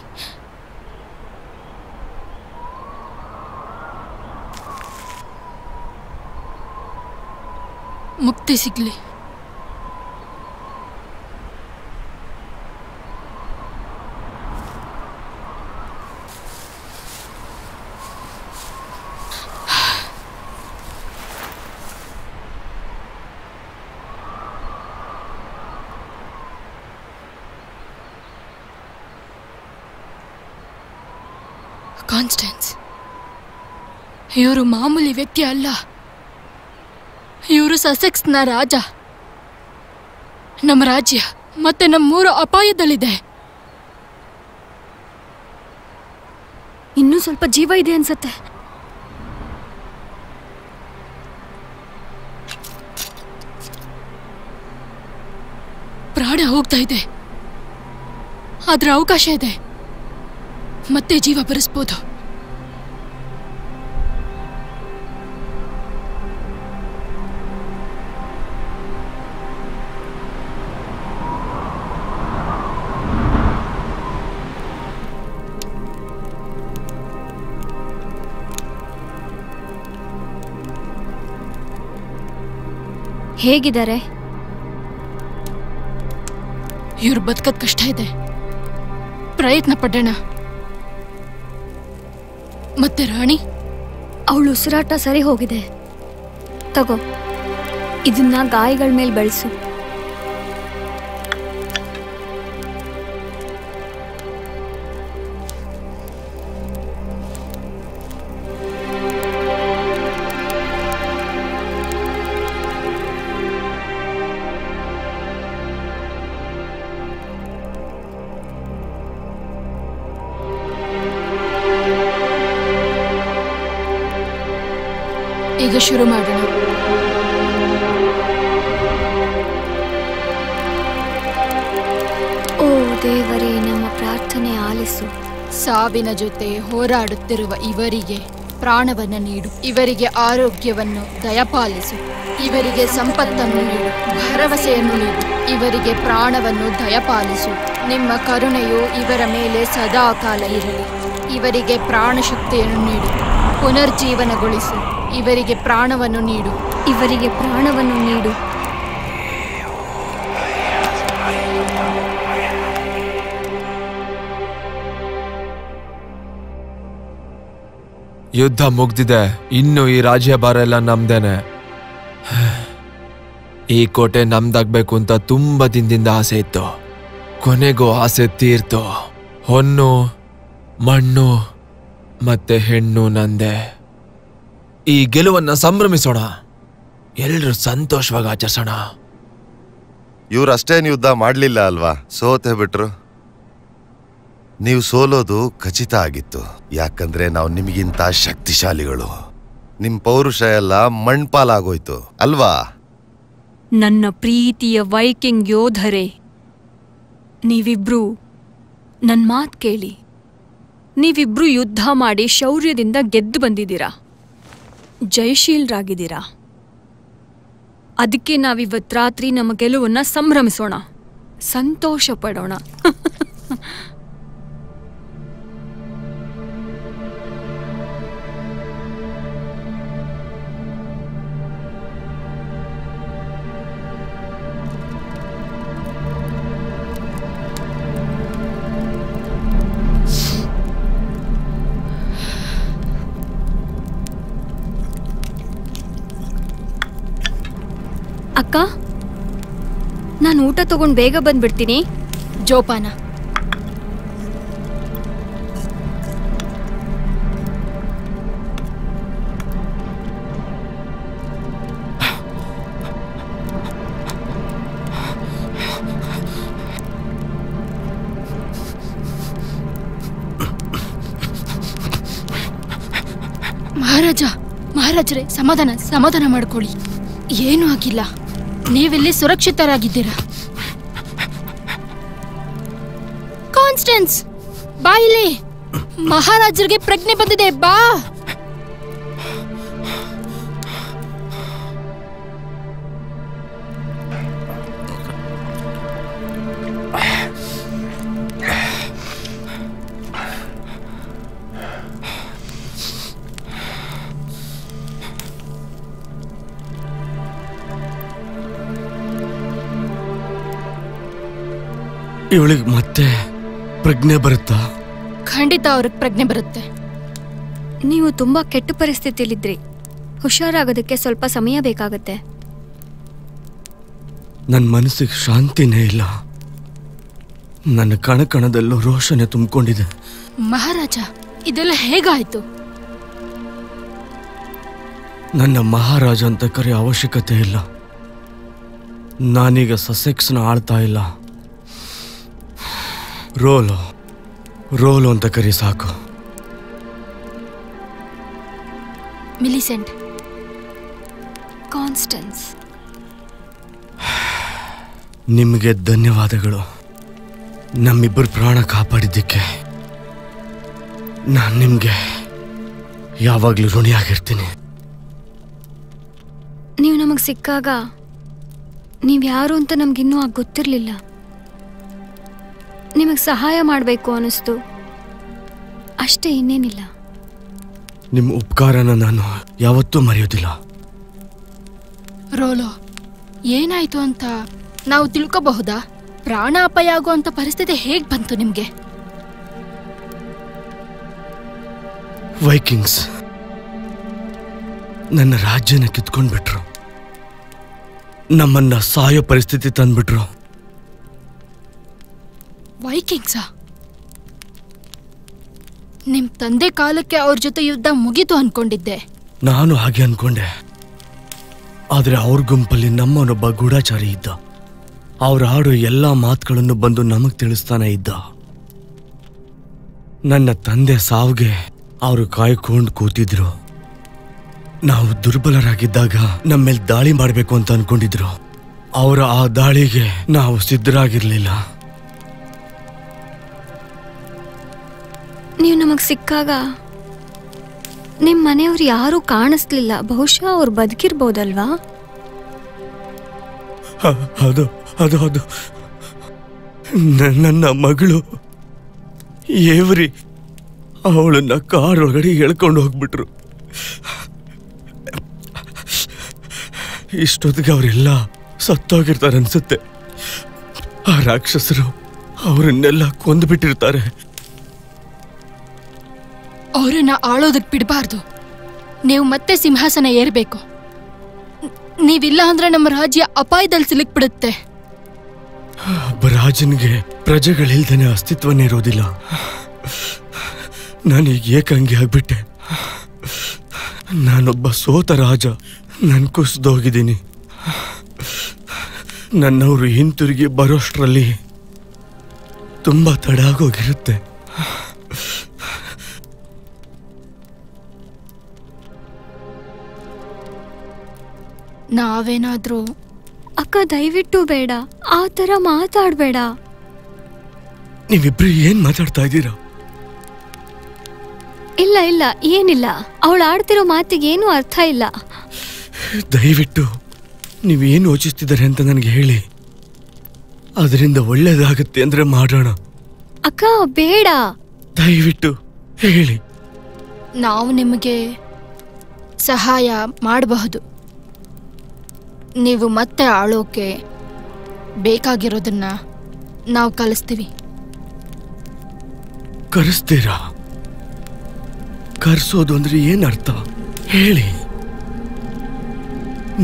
ಮುಕ್ತಿ ಸಿಗ್ಲಿ. ಕಾನ್ಸ್ಟೆನ್ಸ್, ಇವರು ಮಾಮೂಲಿ ವ್ಯಕ್ತಿ ಅಲ್ಲ. ಇವರು ಸಸೆಕ್ಸ್ನ ರಾಜ. ನಮ್ಮ ರಾಜ್ಯ ಮತ್ತೆ ನಮ್ಮೂರು ಅಪಾಯದಲ್ಲಿದೆ. ಇನ್ನೂ ಸ್ವಲ್ಪ ಜೀವ ಇದೆ ಅನ್ಸತ್ತೆ. ಪ್ರಾಣ ಹೋಗ್ತಾ ಇದೆ, ಆದ್ರೆ ಅವಕಾಶ ಇದೆ, ಮತ್ತೆ ಜೀವ ಬರೆಸ್ಬೋದು. ಹೇಗಿದ್ದಾರೆ? ಇವ್ರು ಬದುಕದ್ ಕಷ್ಟ ಇದೆ, ಪ್ರಯತ್ನ ಪಡೋಣ. ಮತ್ತೆ ರಾಣಿ? ಅವಳು ಉಸಿರಾಟ ಸರಿ ಹೋಗಿದೆ. ತಗೋ, ಇದನ್ನ ಗಾಯಗಳ ಮೇಲೆ ಬೆಳೆಸು. ಈಗ ಶುರು ಮಾಡೋಣ. ಓ ದೇವರೇ, ನಮ್ಮ ಪ್ರಾರ್ಥನೆ ಆಲಿಸು. ಸಾವಿನ ಜೊತೆ ಹೋರಾಡುತ್ತಿರುವ ಇವರಿಗೆ ಪ್ರಾಣವನ್ನು ನೀಡು. ಇವರಿಗೆ ಆರೋಗ್ಯವನ್ನು ದಯಪಾಲಿಸು. ಇವರಿಗೆ ಸಂಪತ್ತನ್ನು ನೀಡು, ಭರವಸೆಯನ್ನು ನೀಡು. ಇವರಿಗೆ ಪ್ರಾಣವನ್ನು ದಯಪಾಲಿಸು. ನಿಮ್ಮ ಕರುಣೆಯು ಇವರ ಮೇಲೆ ಸದಾ ಕಾಲ ಇರಲಿ. ಇವರಿಗೆ ಪ್ರಾಣಶಕ್ತಿಯನ್ನು ನೀಡು, ಪುನರ್ಜೀವನಗೊಳಿಸು. ಇವರಿಗೆ ಪ್ರಾಣವನ್ನು ನೀಡು. ಇವರಿಗೆ ಪ್ರಾಣವನ್ನು ನೀಡು. ಯುದ್ಧ ಮುಗ್ದಿದೆ, ಇನ್ನು ಈ ರಾಜ್ಯಭಾರ ಎಲ್ಲ ನಮ್ದೇನೆ. ಈ ಕೋಟೆ ನಮ್ದಾಗ್ಬೇಕು ಅಂತ ತುಂಬಾ ದಿನದಿಂದ ಆಸೆ ಇತ್ತು. ಕೊನೆಗೂ ಆಸೆ ತೀರ್ತು. ಹೊನ್ನು, ಮಣ್ಣು ಮತ್ತೆ ಹೆಣ್ಣು ನಂದೆ. ಈ ಗೆಲುವನ್ನ ಸಂಭ್ರಮಿಸೋಣ, ಎಲ್ರೂ ಸಂತೋಷವಾಗಿ ಆಚರಿಸೋಣ. ಇವ್ರು ಅಷ್ಟೇನು ಯುದ್ಧ ಮಾಡ್ಲಿಲ್ಲ ಅಲ್ವಾ, ಸೋತೆ ಬಿಟ್ರು. ನೀವು ಸೋಲೋದು ಖಚಿತ ಆಗಿತ್ತು, ಯಾಕಂದ್ರೆ ನಾವು ನಿಮಗಿಂತ ಶಕ್ತಿಶಾಲಿಗಳು. ನಿಮ್ ಪೌರುಷ ಎಲ್ಲ ಮಣ್ಪಾಲಾಗೋಯ್ತು ಅಲ್ವಾ? ನನ್ನ ಪ್ರೀತಿಯ ವೈಕಿಂಗ್ ಯೋಧರೇ, ನೀವಿಬ್ರು ನನ್ ಮಾತ್ ಕೇಳಿ. ನೀವಿಬ್ರು ಯುದ್ಧ ಮಾಡಿ ಶೌರ್ಯದಿಂದ ಗೆದ್ದು ಬಂದಿದ್ದೀರಾ, ಜಯಶೀಲರಾಗಿದ್ದೀರಾ. ಅದಕ್ಕೆ ನಾವಿವತ್ತು ರಾತ್ರಿ ನಮ್ಮ ಗೆಲುವನ್ನ ಸಂಭ್ರಮಿಸೋಣ, ಸಂತೋಷ ಪಡೋಣ. ಅಕ್ಕ, ನಾನು ಊಟ ತಗೊಂಡು ಬೇಗ ಬಂದ್ಬಿಡ್ತೀನಿ. ಜೋಪಾನ. ಮಹಾರಾಜರೇ, ಸಮಾಧಾನ ಮಾಡ್ಕೊಳ್ಳಿ. ಏನೂ ಆಗಿಲ್ಲ, ನೀವಿಲ್ಲಿ ಸುರಕ್ಷಿತರಾಗಿದ್ದೀರಾ. ಕಾನ್ಸ್ಟೆನ್ಸ್, ಬಾ ಇಲ್ಲಿ. ಮಹಾರಾಜರಿಗೆ ಪ್ರಜ್ಞೆ ಬಂದಿದೆ, ಬಾ. ಇವಳಿಗೆ ಮತ್ತೆ ಪ್ರಜ್ಞೆ ಬರುತ್ತಾ? ಖಂಡಿತ ಅವ್ರಿಗೆ ಪ್ರಜ್ಞೆ ಬರುತ್ತೆ. ನೀವು ತುಂಬಾ ಕೆಟ್ಟ ಪರಿಸ್ಥಿತಿಲಿದ್ರಿ, ಹುಷಾರಾಗೋದಕ್ಕೆ ಸ್ವಲ್ಪ ಸಮಯ ಬೇಕಾಗತ್ತೆ. ನನ್ನ ಮನಸ್ಸಿಗೆ ಶಾಂತಿನೇ ಇಲ್ಲ. ನನ್ನ ಕಣಕಣದಲ್ಲೂ ರೋಷನೆ ತುಂಬಿಕೊಂಡಿದೆ. ಮಹಾರಾಜ, ಇದೆಲ್ಲ ಹೇಗಾಯ್ತು? ನನ್ನ ಮಹಾರಾಜ ಅಂತ ಕರೆಯೋ ಅವಶ್ಯಕತೆ ಇಲ್ಲ. ನಾನೀಗ ಸಸೆಕ್ಸ್ನ ಆಳ್ತಾ ಇಲ್ಲ. ರೋಲು ಅಂತ ಕರಿ ಸಾಕು. ಮಿಲಿಸೆಂಟ್, ಕಾನ್ಸ್ಟೆನ್ಸ್, ನಿಮಗೆ ಧನ್ಯವಾದಗಳು. ನಮ್ಮಿಬ್ಬರು ಪ್ರಾಣ ಕಾಪಾಡಿದ್ದಕ್ಕೆ ನಾನು ನಿಮಗೆ ಯಾವಾಗಲೂ ಋಣಿಯಾಗಿರ್ತೀನಿ. ನೀವು ನಮಗೆ ಸಿಕ್ಕಾಗ ನೀವು ಯಾರು ಅಂತ ನಮಗಿನ್ನೂ ಗೊತ್ತಿರಲಿಲ್ಲ. ನಿಮಗೆ ಸಹಾಯ ಮಾಡಬೇಕು ಅನ್ನಿಸ್ತು ಅಷ್ಟೇ, ಇನ್ನೇನಿಲ್ಲ. ನಿಮ್ಮ ಉಪಕಾರನ ನಾನು ಯಾವತ್ತೂ ಮರೆಯೋದಿಲ್ಲ. ರೋಲೋ, ಏನಾಯ್ತು ಅಂತ ನಾವು ತಿಳ್ಕೋಬಹುದಾ? ಪ್ರಾಣ ಅಪಾಯ ಆಗುವಂತ ಪರಿಸ್ಥಿತಿ ಹೇಗ್ ಬಂತು ನಿಮ್ಗೆ? ವೈಕಿಂಗ್ಸ್ ನನ್ನ ರಾಜ್ಯನ ಕಿತ್ಕೊಂಡ್ಬಿಟ್ರು. ನಮ್ಮನ್ನ ಸಾಯೋ ಪರಿಸ್ಥಿತಿ ತಂದ್ಬಿಟ್ರು. ವೈಕಿಂಗ್ಸಾ? ನಿಮ್ ತಂದೆ ಕಾಲಕ್ಕೆ ಅವ್ರ ಜೊತೆ ಯುದ್ಧ ಮುಗೀತು ಅನ್ಕೊಂಡಿದ್ದೆ. ನಾನು ಹಾಗೆ ಅನ್ಕೊಂಡೆ. ಆದ್ರೆ ಅವ್ರ ಗುಂಪಲ್ಲಿ ನಮ್ಮನೊಬ್ಬ ಗೂಢಾಚಾರಿ ಇದ್ದ. ಅವ್ರು ಆಡೋ ಎಲ್ಲಾ ಮಾತುಗಳನ್ನು ಬಂದು ನಮಗ್ ತಿಳಿಸ್ತಾನೆ ಇದ್ದ. ನನ್ನ ತಂದೆ ಸಾವ್ಗೆ ಅವರು ಕಾಯ್ಕೊಂಡು ಕೂತಿದ್ರು. ನಾವು ದುರ್ಬಲರಾಗಿದ್ದಾಗ ನಮ್ಮೇಲೆ ದಾಳಿ ಮಾಡಬೇಕು ಅಂತ ಅನ್ಕೊಂಡಿದ್ರು. ಅವರ ಆ ದಾಳಿಗೆ ನಾವು ಸಿದ್ಧರಾಗಿರ್ಲಿಲ್ಲ. ನೀವು ನಮಗೆ ಸಿಕ್ಕಾಗ ನಿಮ್ಮ ಮನೆಯವ್ರು ಯಾರೂ ಕಾಣಿಸ್ಲಿಲ್ಲ. ಬಹುಶಃ ಅವ್ರು ಬದುಕಿರ್ಬೋದಲ್ವಾ? ಅದು ಅದು ಅದು ನನ್ನ ಮಗಳು ಏವ್ರಿ ಅವಳನ್ನ ಕಾರ್ ಒಳಗಡೆ ಎಳ್ಕೊಂಡು ಹೋಗ್ಬಿಟ್ರು. ಇಷ್ಟೊತ್ತಿಗೆ ಅವರೆಲ್ಲ ಸತ್ತೋಗಿರ್ತಾರೆ ಅನ್ಸುತ್ತೆ. ಆ ರಾಕ್ಷಸರು ಅವರನ್ನೆಲ್ಲ ಕೊಂದ್ಬಿಟ್ಟಿರ್ತಾರೆ. ಅವರನ್ನ ಆಳೋದಕ್ ಬಿಡಬಾರ್ದು. ನೀವು ಮತ್ತೆ ಸಿಂಹಾಸನ ಏರ್ಬೇಕು. ನೀವಿಲ್ಲ ಅಂದ್ರೆ ನಮ್ಮ ರಾಜ್ಯ ಅಪಾಯದಲ್ಲಿ ಸಿಲುಕ್ಬಿಡುತ್ತೆ. ಒಬ್ಬ ರಾಜನಿಗೆ ಪ್ರಜೆಗಳಿಲ್ದೇನೆ ಅಸ್ತಿತ್ವನೇ ಇರೋದಿಲ್ಲ. ನಾನೀಗ ಏಕಂಗಿ ಆಗ್ಬಿಟ್ಟೆ. ನಾನೊಬ್ಬ ಸೋತ ರಾಜ. ನಾನು ಕುಸಿದೋಗಿದ್ದೀನಿ. ನನ್ನವರು ಹಿಂತಿರುಗಿ ಬರೋಷ್ಟರಲ್ಲಿ ತುಂಬಾ ತಡ ಆಗೋಗಿರುತ್ತೆ. ನಾವೇನಾದ್ರೂ ಅಕ್ಕ ದಯವಿಟ್ಟು ಬೇಡ, ಆ ಥರ ಮಾತಾಡಬೇಡ. ನೀವಿಬ್ರು ಏನ್ ಮಾತಾಡ್ತಾ ಇದ್ದೀರಾ? ಇಲ್ಲ ಇಲ್ಲ, ಏನಿಲ್ಲ. ಅವಳು ಆಡ್ತಿರೋ ಮಾತಿಗೆ ಏನೂ ಅರ್ಥ ಇಲ್ಲ. ದಯವಿಟ್ಟು ನೀವೇನು ಯೋಚಿಸ್ತಿದ್ದಾರೆ ಅಂತ ನನಗೆ ಹೇಳಿ. ಅದರಿಂದ ಒಳ್ಳೇದಾಗತ್ತೆ ಅಂದ್ರೆ ಮಾಡೋಣ. ಅಕ್ಕ ಬೇಡ, ದಯವಿಟ್ಟು ಹೇಳಿ. ನಾವು ನಿಮಗೆ ಸಹಾಯ ಮಾಡಬಹುದು. ನೀವು ಮತ್ತೆ ಆಳೋಕೆ ಬೇಕಾಗಿರೋದನ್ನ ನಾವು ಕಲಿಸ್ತೀವಿ. ಕರೆಸ್ತೀರಾ? ಕರ್ಸೋದು ಅಂದ್ರೆ ಏನ್ ಅರ್ಥ ಹೇಳಿ.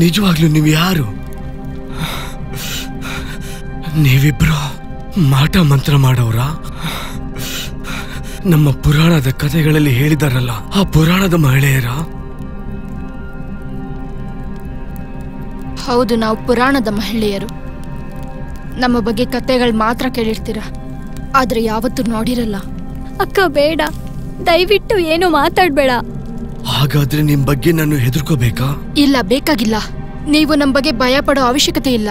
ನಿಜವಾಗ್ಲೂ ನೀವು ಯಾರು? ನೀವಿಬ್ರು ಮಾಟ ಮಂತ್ರ ಮಾಡೋರಾ? ನಮ್ಮ ಪುರಾಣದ ಕಥೆಗಳಲ್ಲಿ ಹೇಳಿದಾರಲ್ಲ, ಆ ಪುರಾಣದ ಮಹಿಳೆಯರ? ಹೌದು, ನಾವು ಪುರಾಣದ ಮಹಿಳೆಯರು. ನಮ್ಮ ಬಗ್ಗೆ ಕಥೆಗಳು ಮಾತ್ರ ಕೇಳಿರ್ತೀರ, ಆದ್ರೆ ಯಾವತ್ತೂ ನೋಡಿರಲ್ಲ. ಅಕ್ಕ ಬೇಡ, ದಯವಿಟ್ಟು ಏನು ಮಾತಾಡ್ಬೇಡ. ಹಾಗಾದ್ರೆ ನಿಮ್ ಬಗ್ಗೆ ನಾನು ಹೆದರ್ಕೋಬೇಕಾ? ಇಲ್ಲ, ಬೇಕಾಗಿಲ್ಲ. ನೀವು ನಮ್ಮ ಬಗ್ಗೆ ಭಯ ಪಡೋ ಅವಶ್ಯಕತೆ ಇಲ್ಲ.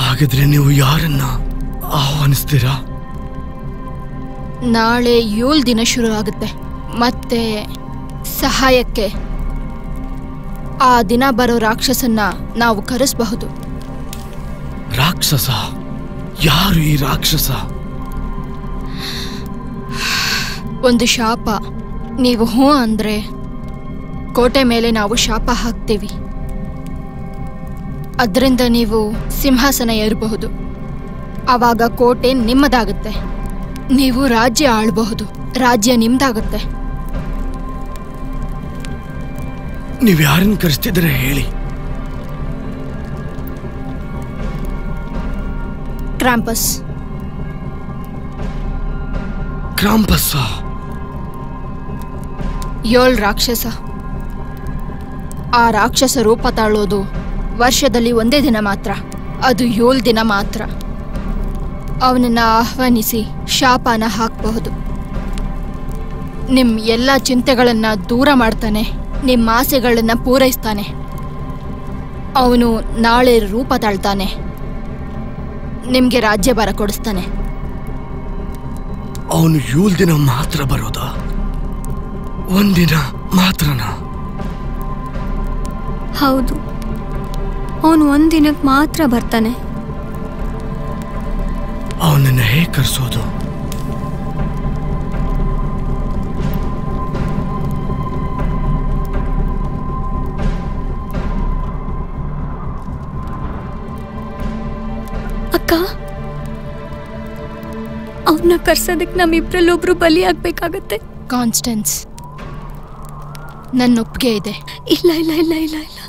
ಹಾಗಾದ್ರೆ ನೀವು ಯಾರನ್ನ ಆಹ್ವಾನಿಸ್ತೀರಾ? ನಾಳೆ 7 ದಿನ ಶುರು ಆಗುತ್ತೆ. ಮತ್ತೆ ಸಹಾಯಕ್ಕೆ ಆ ದಿನ ಬರೋ ರಾಕ್ಷಸನ್ನ ನಾವು ಕರೆಸಬಹುದು. ರಾಕ್ಷಸ? ಯಾರು ಈ ರಾಕ್ಷಸ? ಒಂದು ಶಾಪ. ನೀವು ಹ್ಞೂ ಅಂದ್ರೆ ಕೋಟೆ ಮೇಲೆ ನಾವು ಶಾಪ ಹಾಕ್ತೀವಿ. ಅದರಿಂದ ನೀವು ಸಿಂಹಾಸನ ಏರಬಹುದು. ಆವಾಗ ಕೋಟೆ ನಿಮ್ಮದಾಗುತ್ತೆ. ನೀವು ರಾಜ್ಯ ಆಳಬಹುದು. ರಾಜ್ಯ ನಿಮ್ದಾಗುತ್ತೆ. ನೀವು ಯಾರನ್ನು ಕರೆಸ್ತಿದ್ರೆ ಹೇಳಿ. ಕ್ರಾಂಪಸ್. ಕ್ರಾಂಪಸ್ 7 ರಾಕ್ಷಸ. ಆ ರಾಕ್ಷಸ ರೂಪ ತಾಳೋದು ವರ್ಷದಲ್ಲಿ ಒಂದೇ ದಿನ ಮಾತ್ರ, ಅದು 7 ದಿನ ಮಾತ್ರ. ಅವನನ್ನ ಆಹ್ವಾನಿಸಿ ಶಾಪನ ಹಾಕಬಹುದು. ನಿಮ್ಮ ಎಲ್ಲ ಚಿಂತೆಗಳನ್ನ ದೂರ ಮಾಡ್ತಾನೆ, ನಿಮ್ಮ ಆಸೆಗಳನ್ನ ಪೂರೈಸ್ತಾನೆ. ಅವನು ನಾಳೆ ರೂಪ ತಾಳ್ತಾನೆ, ನಿಮ್ಗೆ ರಾಜ್ಯಭಾರ ಕೊಡಿಸ್ತಾನೆ. ಅವನು 7 ದಿನ ಮಾತ್ರ ಬರೋದಾ? ಒಂದಿನ ಮಾತ್ರನಾ? ಹೌದು, ಅವನು ಒಂದಿನಕ್ಕೆ ಮಾತ್ರ ಬರ್ತಾನೆ. ಅವನನ್ನ ಹೇಗೆ ಕರೆಸೋದು? ಅಕ್ಕ, ಅವನ್ನ ಕರ್ಸೋದಕ್ಕೆ ನಮ್ಮಿಬ್ರಲ್ಲೊಬ್ರು ಬಲಿ ಆಗ್ಬೇಕಾಗತ್ತೆ. ಕಾನ್ಸ್ಟೆನ್ಸ್, ನನ್ನ ಒಪ್ಪಿಗೆ ಇದೆ. ಇಲ್ಲ ಇಲ್ಲ ಇಲ್ಲ ಇಲ್ಲ ಇಲ್ಲ,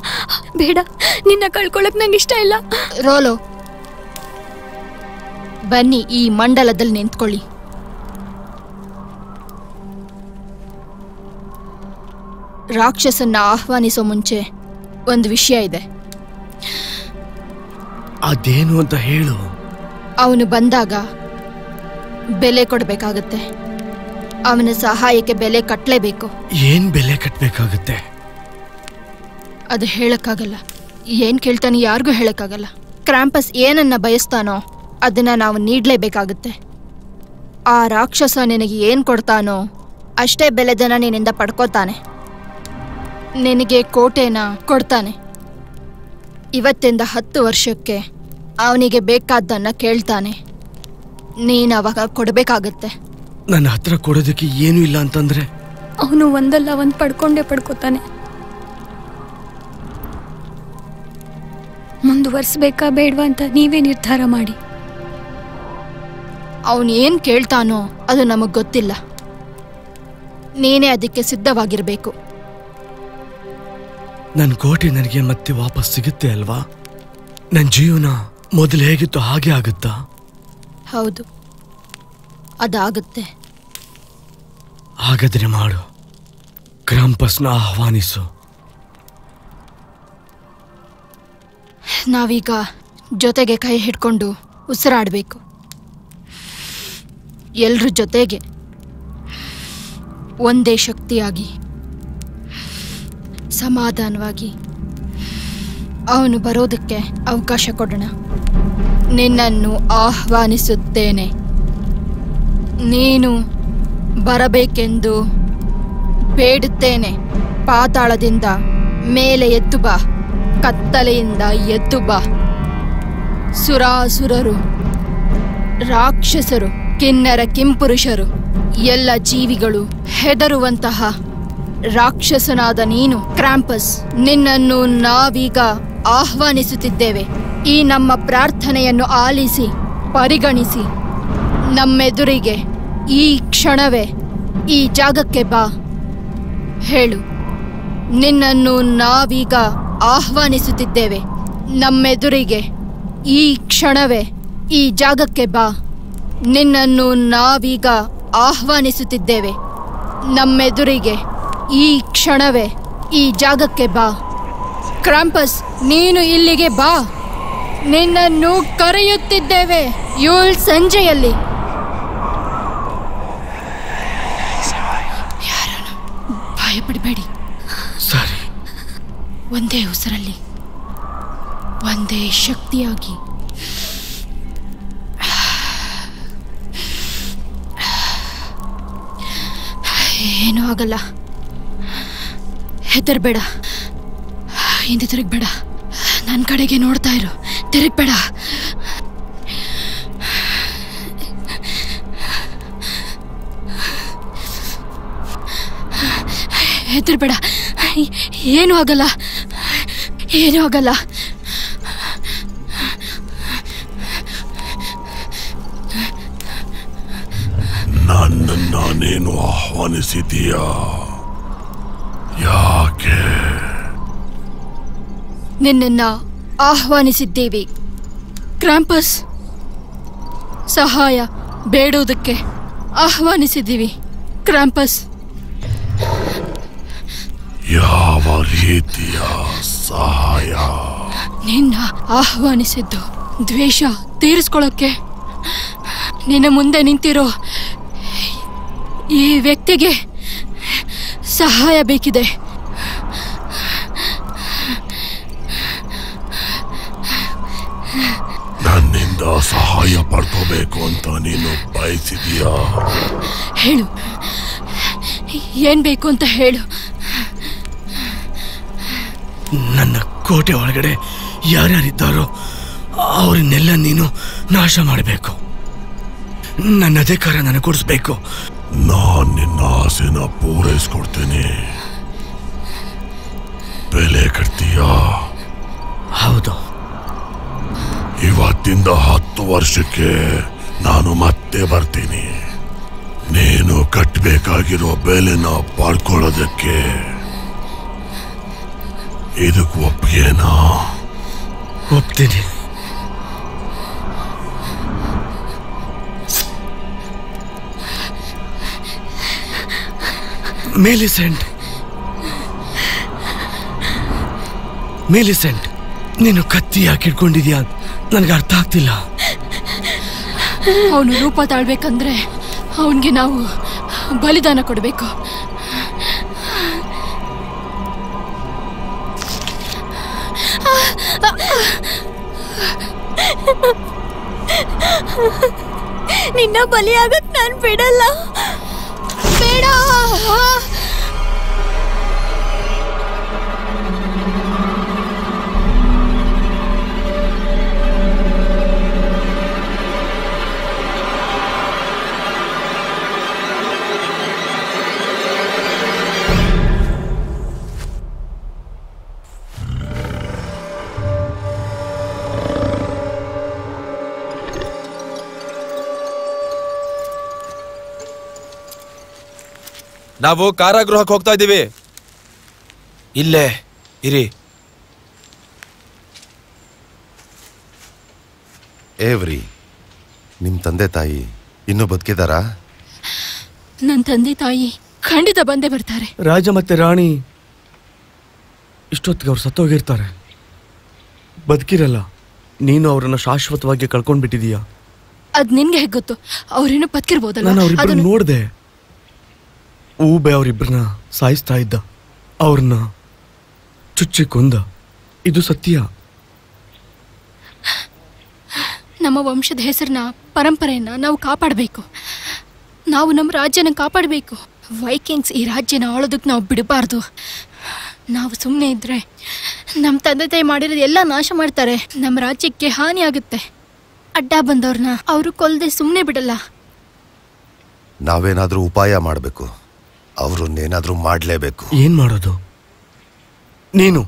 ಬೇಡ, ನಿನ್ನ ಕಳ್ಕೊಳಕ್ ನಂಗೆ ಇಷ್ಟ ಇಲ್ಲ. ರೋಲೋ, ಬನ್ನಿ ಈ ಮಂಡಲದಲ್ಲಿ ನಿಂತ್ಕೊಳ್ಳಿ. ರಾಕ್ಷಸನ್ನ ಆಹ್ವಾನಿಸೋ ಮುಂಚೆ ಒಂದು ವಿಷಯ ಇದೆ. ಅದೇನು ಅಂತ ಹೇಳು. ಅವನು ಬಂದಾಗ ಬೆಲೆ ಕೊಡಬೇಕಾಗತ್ತೆ. ಅವನ ಸಹಾಯಕ್ಕೆ ಬೆಲೆ ಕಟ್ಟಲೇಬೇಕು. ಏನ್ ಬೆಲೆ ಕಟ್ಟಬೇಕಾಗತ್ತೆ? ಅದು ಹೇಳಕ್ಕಾಗಲ್ಲ. ಏನ್ ಕೇಳ್ತಾನೆ ಯಾರಿಗೂ ಹೇಳಕ್ಕಾಗಲ್ಲ. ಕ್ರಾಂಪಸ್ ಏನನ್ನ ಬಯಸ್ತಾನೋ ಅದನ್ನ ನಾವು ನೀಡ್ಲೇಬೇಕಾಗುತ್ತೆ. ಆ ರಾಕ್ಷಸ ನಿನಗೆ ಏನ್ ಕೊಡ್ತಾನೋ ಅಷ್ಟೇ ಬೆಲೆದನ ನಿನ್ನಿಂದ ಪಡ್ಕೋತಾನೆ. ನಿನಗೆ ಕೋಟೆನ ಕೊಡ್ತಾನೆ. ಇವತ್ತಿಂದ 10 ವರ್ಷಕ್ಕೆ ಅವನಿಗೆ ಬೇಕಾದ್ದನ್ನ ಕೇಳ್ತಾನೆ. ನೀನು ಅವಾಗ ಕೊಡಬೇಕಾಗತ್ತೆ. ನನ್ನ ಹತ್ರ ಕೊಡೋದಕ್ಕೆ ಏನೂ ಇಲ್ಲ ಅಂತಂದ್ರೆ? ಅವನು ಒಂದಲ್ಲ ಒಂದು ಪಡ್ಕೊಂಡೇ ಪಡ್ಕೋತಾನೆ. ಮುಂದುವರ್ಸ್ಬೇಕಾ ಬೇಡವಾ ಅಂತ ನೀವೇ ನಿರ್ಧಾರ ಮಾಡಿ. ಅವನು ಏನ್ ಕೇಳ್ತಾನೋ ಅದು ನಮಗ್ ಗೊತ್ತಿಲ್ಲ. ನೀನೇ ಅದಕ್ಕೆ ಸಿದ್ಧವಾಗಿರ್ಬೇಕು. ನನ್ನ ಕೋಟೆ ನನಗೆ ಮತ್ತೆ ವಾಪಸ್ ಸಿಗುತ್ತೆ ಅಲ್ವಾ? ನನ್ನ ಜೀವನ ಮೊದಲು ಹೇಗಿತ್ತು ಹಾಗೆ ಆಗುತ್ತಾ? ಹೌದು, ಅದಾಗುತ್ತೆ. ಹಾಗಾದ್ರೆ ಮಾಡು. ಕ್ರಾಂಪಸ್ನ ಆಹ್ವಾನಿಸು. ನಾವೀಗ ಜೊತೆಗೆ ಕೈ ಹಿಡ್ಕೊಂಡು ಉಸಿರಾಡಬೇಕು. ಎಲ್ರ ಜೊತೆಗೆ ಒಂದೇ ಶಕ್ತಿಯಾಗಿ ಸಮಾಧಾನವಾಗಿ ಅವನು ಬರೋದಕ್ಕೆ ಅವಕಾಶ ಕೊಡೋಣ. ನಿನ್ನನ್ನು ಆಹ್ವಾನಿಸುತ್ತೇನೆ. ನೀನು ಬರಬೇಕೆಂದು ಬೇಡುತ್ತೇನೆ. ಪಾತಾಳದಿಂದ ಮೇಲೆ ಎದ್ದು ಬಾ, ಕತ್ತಲೆಯಿಂದ ಎದ್ದು ಬಾ. ಸುರಾಸುರರು, ರಾಕ್ಷಸರು, ಕಿನ್ನರ ಕಿಂಪುರುಷರು, ಎಲ್ಲ ಜೀವಿಗಳು ಹೆದರುವಂತಹ ರಾಕ್ಷಸನಾದ ನೀನು ಕ್ರಾಂಪಸ್, ನಿನ್ನನ್ನು ನಾವೀಗ ಆಹ್ವಾನಿಸುತ್ತಿದ್ದೇವೆ. ಈ ನಮ್ಮ ಪ್ರಾರ್ಥನೆಯನ್ನು ಆಲಿಸಿ ಪರಿಗಣಿಸಿ ನಮ್ಮೆದುರಿಗೆ ಈ ಕ್ಷಣವೇ ಈ ಜಾಗಕ್ಕೆ ಬಾ. ಹೇಳು, ನಿನ್ನನ್ನು ನಾವೀಗ ಆಹ್ವಾನಿಸುತ್ತಿದ್ದೇವೆ. ನಮ್ಮೆದುರಿಗೆ ಈ ಕ್ಷಣವೇ ಈ ಜಾಗಕ್ಕೆ ಬಾ. ನಿನ್ನನ್ನು ನಾವೀಗ ಆಹ್ವಾನಿಸುತ್ತಿದ್ದೇವೆ. ನಮ್ಮೆದುರಿಗೆ ಈ ಕ್ಷಣವೇ ಈ ಜಾಗಕ್ಕೆ ಬಾ. ಕ್ರಾಂಪಸ್, ನೀನು ಇಲ್ಲಿಗೆ ಬಾ. ನಿನ್ನನ್ನು ಕರೆಯುತ್ತಿದ್ದೇವೆ. ಯೂಲ್ ಸಂಜೆಯಲ್ಲಿ. ಯಾರನ್ನು ಭಯಪಡಬೇಡಿ. ಸರಿ. ಒಂದೇ ಉಸಿರಲ್ಲಿ ಒಂದೇ ಶಕ್ತಿಯಾಗಿ ಏನೂ ಆಗಲ್ಲ. ಹೆದರ್ಬೇಡ. ಹಿಂದೆ ತಿರುಗಬೇಡ. ನನ್ನ ಕಡೆಗೆ ನೋಡ್ತಾ ಇರು. ತಿರುಗಬೇಡ. ಹೆದರ್ಬೇಡ. ಏನೂ ಆಗಲ್ಲ. ಏನೂ ಆಗಲ್ಲ. ನಾನೇನು ಆಹ್ವಾನಿಸಿದೀಯಾ? ಯಾಕೆ? ನಿನ್ನನ್ನ ಆಹ್ವಾನಿಸಿದ್ದೀವಿ ಕ್ರಾಂಪಸ್. ಸಹಾಯ ಬೇಡುವುದಕ್ಕೆ ಆಹ್ವಾನಿಸಿದ್ದೀವಿ ಕ್ರಾಂಪಸ್. ಯಾವ ರೀತಿಯ ಸಹಾಯ? ನಿನ್ನ ಆಹ್ವಾನಿಸಿದ್ದು ದ್ವೇಷ ತೀರಿಸ್ಕೊಳ್ಳೋಕೆ. ನಿನ್ನ ಮುಂದೆ ನಿಂತಿರೋ ಈ ವ್ಯಕ್ತಿಗೆ ಸಹಾಯ ಬೇಕಿದೆ. ನನ್ನಿಂದ ಸಹಾಯ ಪಡ್ಕೋಬೇಕು ಅಂತ ನೀನು ಬಯಸಿದೀಯಾ? ಹೇಳು, ಏನ್ ಬೇಕು ಅಂತ ಹೇಳು. ನನ್ನ ಕೋಟೆ ಒಳಗಡೆ ಯಾರ್ಯಾರಿದ್ದಾರೋ ಅವರನ್ನೆಲ್ಲ ನೀನು ನಾಶ ಮಾಡಬೇಕು. ನನ್ನ ಅಧಿಕಾರ ನನಗೆ ಕೊಡಿಸ್ಬೇಕು. ನಾನ್ ನಿನ್ನ ಆಸೆನ ಪೂರೈಸ್ಕೊಡ್ತೇನೆ. ಬೆಲೆ ಕಟ್ತೀಯಾ? ಹೌದು. ಇವತ್ತಿಂದ 10 ವರ್ಷಕ್ಕೆ ನಾನು ಮತ್ತೆ ಬರ್ತೀನಿ. ನೀನು ಕಟ್ಟಬೇಕಾಗಿರೋ ಬೆಲೆನ ಪಡ್ಕೊಳ್ಳೋದಕ್ಕೆ. ಇದಕ್ಕೆ ಒಪ್ಪಿಗೆನಾ? ಒಪ್ತೀನಿ. ಮೇಲಿಸೆಂಟ್, ಮೇಲಿಸೆಂಟ್, ನೀನು ಕತ್ತಿ ಯಾಕೆ ಇಟ್ಕೊಂಡಿದ್ಯಾ? ನನಗೆ ಅರ್ಥ ಆಗ್ತಿಲ್ಲ. ಅವನು ರೂಪ ತಾಳ್ಬೇಕಂದ್ರೆ ಅವನಿಗೆ ನಾವು ಬಲಿದಾನ ಕೊಡಬೇಕು. ನಿನ್ನ ಬಲಿಯಾಗಕ್ ನಾನು ಬಿಡಲ್ಲ. ಬೇಡ. ನಾವು ಕಾರಾಗೃಹಕ್ಕೆ ಹೋಗ್ತಾ ಇದ್ದೀವಿ. ಇಲ್ಲೇ ಇರಿ. ಏವ್ರಿ, ನಿಮ್ ತಂದೆ ತಾಯಿ ಇನ್ನೂ ಬದುಕಿದಾರಾ? ನನ್ನ ತಂದೆ ತಾಯಿ ಖಂಡಿತ ಬಂದೇ ಬರ್ತಾರೆ. ರಾಜ ಮತ್ತೆ ರಾಣಿ ಇಷ್ಟೊತ್ತಿಗೆ ಅವ್ರು ಸತ್ತೋಗಿರ್ತಾರೆ. ಬದುಕಿರಲ್ಲ. ನೀನು ಅವರನ್ನ ಶಾಶ್ವತವಾಗಿ ಕಳ್ಕೊಂಡ್ಬಿಟ್ಟಿದೀಯ. ಅದ್ ನಿನ್ಗೆ ಹೇಗೆ ಗೊತ್ತು? ಅವ್ರೇನು ಬದುಕಿರ್ಬೋದಲ್ಲ. ನಾನು ಅವ್ರಿಬ್ರು ನೋಡ್ದೆ. ಊಬೆ ಅವರಿಬ್ಬರನ್ನ ಸಾಯಿಸ್ತಾ ಇದ್ದ. ಅವ್ರನ್ನ ಚುಚ್ಚಿ ಕೊಂದ. ಇದು ಸತ್ಯ. ನಮ್ಮ ವಂಶದ ಹೆಸರನ್ನ, ಪರಂಪರೆಯನ್ನ ನಾವು ಕಾಪಾಡಬೇಕು. ನಾವು ನಮ್ಮ ರಾಜ್ಯನ ಕಾಪಾಡಬೇಕು. ವೈಕಿಂಗ್ಸ್ ಈ ರಾಜ್ಯನ ಆಳೋದಕ್ಕೆ ನಾವು ಬಿಡಬಾರ್ದು. ನಾವು ಸುಮ್ಮನೆ ಇದ್ರೆ ನಮ್ಮ ತಂದೆ ತಾಯಿ ಮಾಡಿರೋದು ಎಲ್ಲ ನಾಶ ಮಾಡ್ತಾರೆ. ನಮ್ಮ ರಾಜ್ಯಕ್ಕೆ ಹಾನಿ ಆಗುತ್ತೆ. ಅಡ್ಡ ಬಂದವ್ರನ್ನ ಅವರು ಕೊಲ್ಲದೆ ಸುಮ್ಮನೆ ಬಿಡಲ್ಲ. ನಾವೇನಾದ್ರೂ ಉಪಾಯ ಮಾಡಬೇಕು. ಅವ್ರನ್ನೇನಾದ್ರೂ ಮಾಡ್ಲೇಬೇಕು. ಏನ್ ಮಾಡೋದು? ನೀನು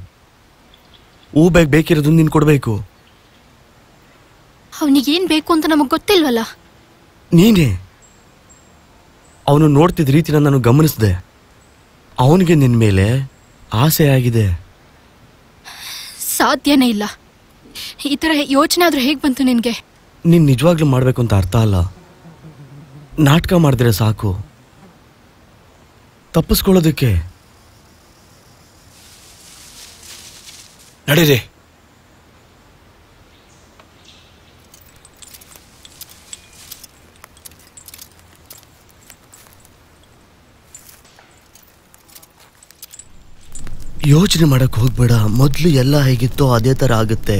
ಊಬೆಗ್ ಬೇಕಿರೋದು ನೀನು ಕೊಡ್ಬೇಕು. ಅವನಿಗೇನ್ ಬೇಕು ಅಂತ ನಮಗ್ ಗೊತ್ತಿಲ್ವಲ್ಲ. ನೀನೇ ಅವನು ನೋಡ್ತಿದ್ದ ರೀತಿನ ನಾನು ಗಮನಿಸಿದೆ. ಅವನಿಗೆ ನಿನ್ ಮೇಲೆ ಆಸೆ ಆಗಿದೆ. ಸಾಧ್ಯನೇ ಇಲ್ಲ. ಈ ತರ ಯೋಚನೆ ಆದ್ರೂ ಹೇಗ್ ಬಂತು ನಿನ್ಗೆ? ನೀನ್ ನಿಜವಾಗ್ಲೂ ಮಾಡ್ಬೇಕು ಅಂತ ಅರ್ಥ ಅಲ್ಲ. ನಾಟಕ ಮಾಡಿದ್ರೆ ಸಾಕು ತಪ್ಪಿಸ್ಕೊಳ್ಳೋದಕ್ಕೆ. ನಡೀರಿ. ಯೋಚನೆ ಮಾಡಕ್ ಹೋಗ್ಬೇಡ. ಮೊದ್ಲು ಎಲ್ಲ ಹೇಗಿತ್ತೋ ಅದೇ ತರ ಆಗುತ್ತೆ.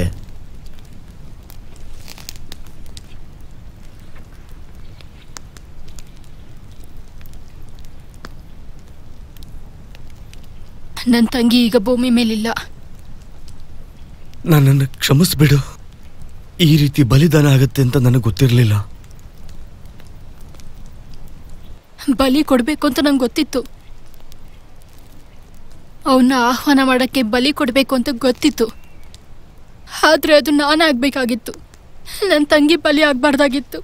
ನನ್ನ ತಂಗಿ ಈಗ ಭೂಮಿ ಮೇಲಿಲ್ಲ. ನನ್ನನ್ನು ಕ್ಷಮಿಸ್ಬಿಡು. ಈ ರೀತಿ ಬಲಿದಾನ ಆಗುತ್ತೆ ಅಂತ ನನಗೆ ಗೊತ್ತಿರಲಿಲ್ಲ. ಬಲಿ ಕೊಡ್ಬೇಕು ಅಂತ ನಂಗೆ ಗೊತ್ತಿತ್ತು. ಅವನ್ನ ಆಹ್ವಾನ ಮಾಡಕ್ಕೆ ಬಲಿ ಕೊಡ್ಬೇಕು ಅಂತ ಗೊತ್ತಿತ್ತು. ಆದ್ರೆ ಅದು ನಾನಾಗ್ಬೇಕಾಗಿತ್ತು. ನನ್ನ ತಂಗಿ ಬಲಿ ಆಗ್ಬಾರ್ದಾಗಿತ್ತು.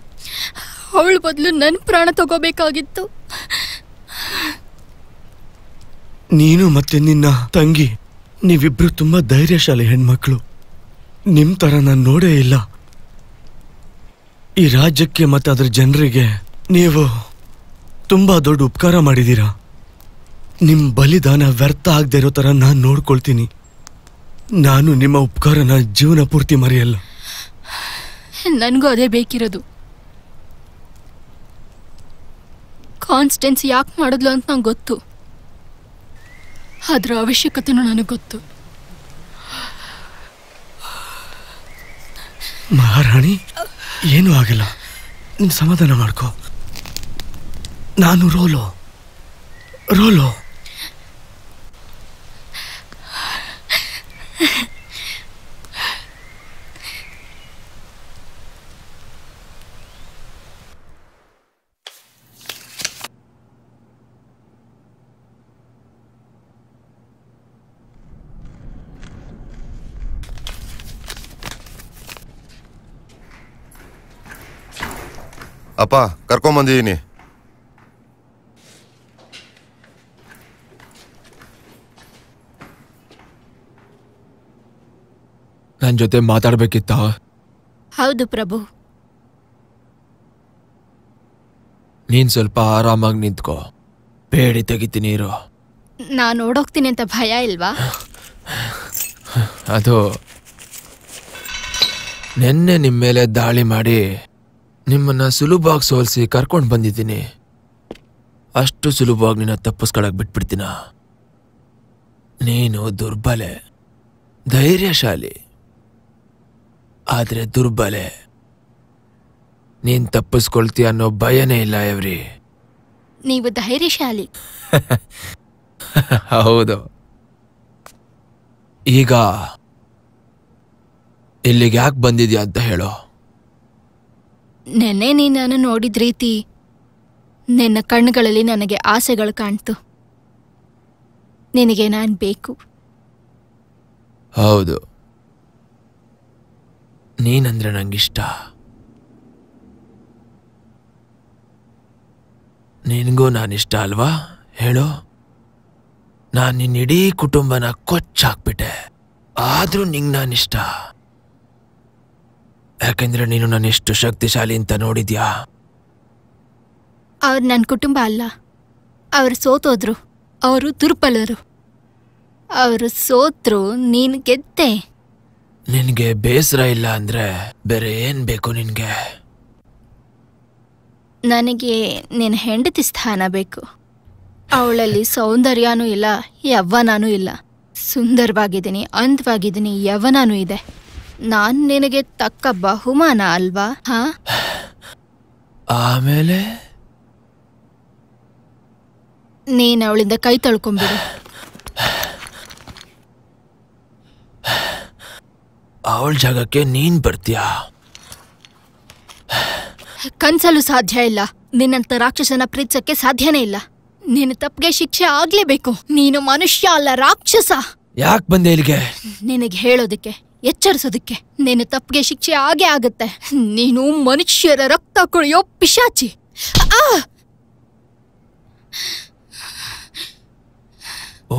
ಅವಳ ಬದಲು ನನ್ನ ಪ್ರಾಣ ತಗೋಬೇಕಾಗಿತ್ತು. ನೀನು ಮತ್ತೆ ನಿನ್ನ ತಂಗಿ ನೀವಿಬ್ರು ತುಂಬಾ ಧೈರ್ಯಶಾಲಿ ಹೆಣ್ಮಕ್ಳು. ನಿಮ್ ತರ ನಾನು ನೋಡೇ ಇಲ್ಲ. ಈ ರಾಜ್ಯಕ್ಕೆ ಮತ್ತೆ ಅದ್ರ ಜನರಿಗೆ ನೀವು ತುಂಬಾ ದೊಡ್ಡ ಉಪಕಾರ ಮಾಡಿದೀರಾ. ನಿಮ್ ಬಲಿದಾನ ವ್ಯರ್ಥ ಆಗದೆ ಇರೋ ತರ ನಾನು ನೋಡ್ಕೊಳ್ತೀನಿ. ನಾನು ನಿಮ್ಮ ಉಪಕಾರನ ಜೀವನ ಪೂರ್ತಿ ಮರೆಯಲ್ಲ. ನನಗೂ ಅದೇ ಬೇಕಿರೋದು. ಕಾನ್ಸ್ಟೆನ್ಸ್ ಯಾಕೆ ಮಾಡಿದ್ಲು ಅಂತ ನಂಗೆ ಗೊತ್ತು. ಅದರ ಅವಶ್ಯಕತೆನೂ ನನಗೆ ಗೊತ್ತು. ಮಹಾರಾಣಿ, ಏನೂ ಆಗಿಲ್ಲ, ನೀನು ಸಮಾಧಾನ ಮಾಡ್ಕೋ. ನಾನು ರೋಲೋ. ಅಪ್ಪ, ಕರ್ಕೊಂಬಂದಿದ್ದೀನಿ. ನನ್ ಜೊತೆ ಮಾತಾಡ್ಬೇಕಿತ್ತ? ಹೌದು ಪ್ರಭು. ನೀನ್ ಸ್ವಲ್ಪ ಆರಾಮಾಗಿ ನಿಂತ್ಕೋ, ಬೇಡಿ ತೆಗಿತೀನಿ ಇರು. ನಾನು ಓಡೋಗ್ತೀನಿ ಅಂತ ಭಯ ಇಲ್ವಾ? ಅದು ನೆನ್ನೆ ನಿಮ್ಮ ಮೇಲೆ ದಾಳಿ ಮಾಡಿ ನಿಮ್ಮನ್ನ ಸುಲಭವಾಗಿ ಸೋಲಿಸಿ ಕರ್ಕೊಂಡು ಬಂದಿದ್ದೀನಿ. ಅಷ್ಟು ಸುಲಭವಾಗಿ ನಿನ್ನ ತಪ್ಪಿಸ್ಕೊಳಕ್ ಬಿಟ್ಬಿಡ್ತೀನ? ನೀನು ದುರ್ಬಲೆ, ಧೈರ್ಯಶಾಲಿ, ಆದ್ರೆ ದುರ್ಬಲೆ. ನೀನ್ ತಪ್ಪಿಸ್ಕೊಳ್ತೀಯ ಅನ್ನೋ ಭಯನೇ ಇಲ್ಲ ಎವ್ರಿ. ನೀವು ಧೈರ್ಯಶಾಲಿ. ಹೌದು. ಈಗ ಇಲ್ಲಿಗೆ ಯಾಕೆ ಬಂದಿದ್ಯಾ ಅಂತ ಹೇಳೋ. ನೆನ್ನೆ ನೀನು ನೋಡಿದ ರೀತಿ ನಿನ್ನ ಕಣ್ಣುಗಳಲ್ಲಿ ನನಗೆ ಆಸೆಗಳು ಕಾಣ್ತು. ನಿನಗೆ ನಾನು ಬೇಕು. ಹೌದು, ನೀನಂದ್ರೆ ನಂಗಿಷ್ಟ. ನಿನಗೂ ನಾನಿಷ್ಟ ಅಲ್ವಾ? ಹೇಳು. ನಾನು ನಿನ್ನ ಇಡೀ ಕುಟುಂಬನ ಕೊಚ್ಚಾಕ್ಬಿಟ್ಟೆ, ಆದ್ರೂ ನಿಂಗೆ ನಾನಿಷ್ಟ. ಯಾಕಂದ್ರೆ ನೀನು ನಾನೆಷ್ಟು ಶಕ್ತಿಶಾಲಿ ಅಂತ ನೋಡಿದ್ಯಾ. ಅವ್ರು ನನ್ನ ಕುಟುಂಬ ಅಲ್ಲ, ಅವರು ಸೋತೋದ್ರು. ಅವರು ದುರ್ಬಲರು. ಅವರು ಸೋತ್ರು, ನೀನು ಗೆದ್ದೆ. ನಿನಗೆ ಬೇಸರ ಇಲ್ಲ ಅಂದ್ರೆ ಬೇರೆ ಏನ್ ಬೇಕು ನಿನ್ಗೆ? ನನಗೆ ನಿನ್ನ ಹೆಂಡತಿ ಸ್ಥಾನ ಬೇಕು. ಅವಳಲ್ಲಿ ಸೌಂದರ್ಯನೂ ಇಲ್ಲ, ಯವ್ವನೂ ಇಲ್ಲ. ಸುಂದರವಾಗಿದ್ದೀನಿ, ಅಂದವಾಗಿದ್ದೀನಿ, ಯವ್ವನೂ ಇದೆ. ನಾನು ನಿನಗೆ ತಕ್ಕ ಬಹುಮಾನ ಅಲ್ವಾ? ಹಾ, ಆಮೇಲೆ ನೀನು ಅವಳಿಂದ ಕೈ ತೊಳ್ಕೊಂಬಿಡು. ಅವಳ ಜಾಗಕ್ಕೆ ನೀನ್ ಬರ್ತೀಯಾ? ಕನ್ಸಲು ಸಾಧ್ಯ ಇಲ್ಲ. ನಿನ್ನಂತ ರಾಕ್ಷಸನ ಪ್ರೀತಿಸಕ್ಕೆ ಸಾಧ್ಯನೇ ಇಲ್ಲ. ನಿನ್ನ ತಪ್ಪಿಗೆ ಶಿಕ್ಷೆ ಆಗ್ಲೇಬೇಕು. ನೀನು ಮನುಷ್ಯ ಅಲ್ಲ, ರಾಕ್ಷಸ. ಯಾಕೆ ಬಂದೆ ಇಲ್ಲಿಗೆ? ನಿನಗೆ ಹೇಳೋದಕ್ಕೆ, ಎಚ್ಚರಿಸೋದಕ್ಕೆ. ನಿನ್ನ ತಪ್ಪಿಗೆ ಶಿಕ್ಷೆ ಆಗೇ ಆಗುತ್ತೆ. ನೀನು ಮನುಷ್ಯರ ರಕ್ತ ಕುಡಿಯೋ ಪಿಶಾಚಿ.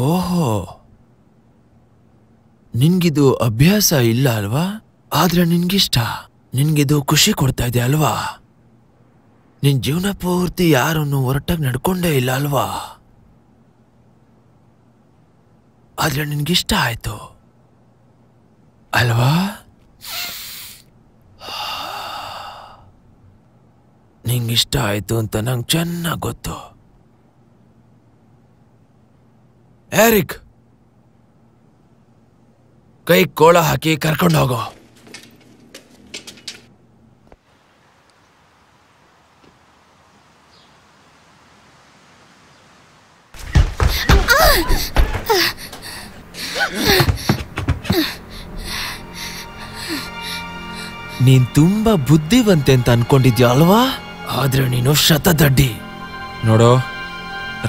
ಓಹೋ, ನಿನ್ಗಿದು ಅಭ್ಯಾಸ ಇಲ್ಲ ಅಲ್ವಾ? ಆದ್ರೆ ನಿನ್ಗಿಷ್ಟ. ನಿನ್ಗಿದು ಖುಷಿ ಕೊಡ್ತಾ ಇದೆ ಅಲ್ವಾ? ನಿನ್ ಜೀವನ ಪೂರ್ತಿ ಯಾರನ್ನು ಹೊರಟಾಗಿ ನಡ್ಕೊಂಡೇ ಇಲ್ಲ ಅಲ್ವಾ? ಆದ್ರೆ ನಿನ್ಗಿಷ್ಟ ಆಯ್ತು ಅಲ್ವಾ? ನಿಂಗಿಷ್ಟ ಆಯ್ತು ಅಂತ ನಂಗೆ ಚೆನ್ನಾಗಿ ಗೊತ್ತು. ಎರಿಕ್, ಕೈ ಕೋಳ ಹಾಕಿ ಕರ್ಕೊಂಡು ಹೋಗೋ. ನೀನ್ ತುಂಬಾ ಬುದ್ಧಿವಂತೆ ಅಂತ ಅನ್ಕೊಂಡಿದ್ಯಾ ಅಲ್ವಾ? ಆದ್ರೆ ನೀನು ಶತದಡ್ಡಿ. ನೋಡೋ,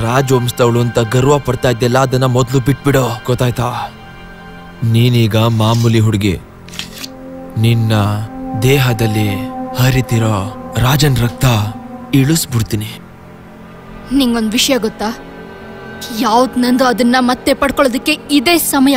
ರಾಜವಂಶದವಳು ಅಂತ ಗರ್ವ ಪಡ್ತಾ ಇದ್ದೆಲ್ಲ ಅದನ್ನ ಮೊದಲು ಬಿಟ್ಬಿಡೋ, ಗೊತ್ತಾಯ್ತಾ? ನೀನೀಗ ಮಾಮೂಲಿ ಹುಡುಗಿ. ನಿನ್ನ ದೇಹದಲ್ಲಿ ಹರಿತಿರೋ ರಾಜನ್ ರಕ್ತ ಇಳಿಸ್ಬಿಡ್ತೀನಿ. ನಿಂಗೊಂದು ವಿಷಯ ಗೊತ್ತಾ? ಯಾವ್ದು ನಂದು ಅದನ್ನ ಮತ್ತೆ ಪಡ್ಕೊಳ್ಳೋದಕ್ಕೆ ಇದೇ ಸಮಯ.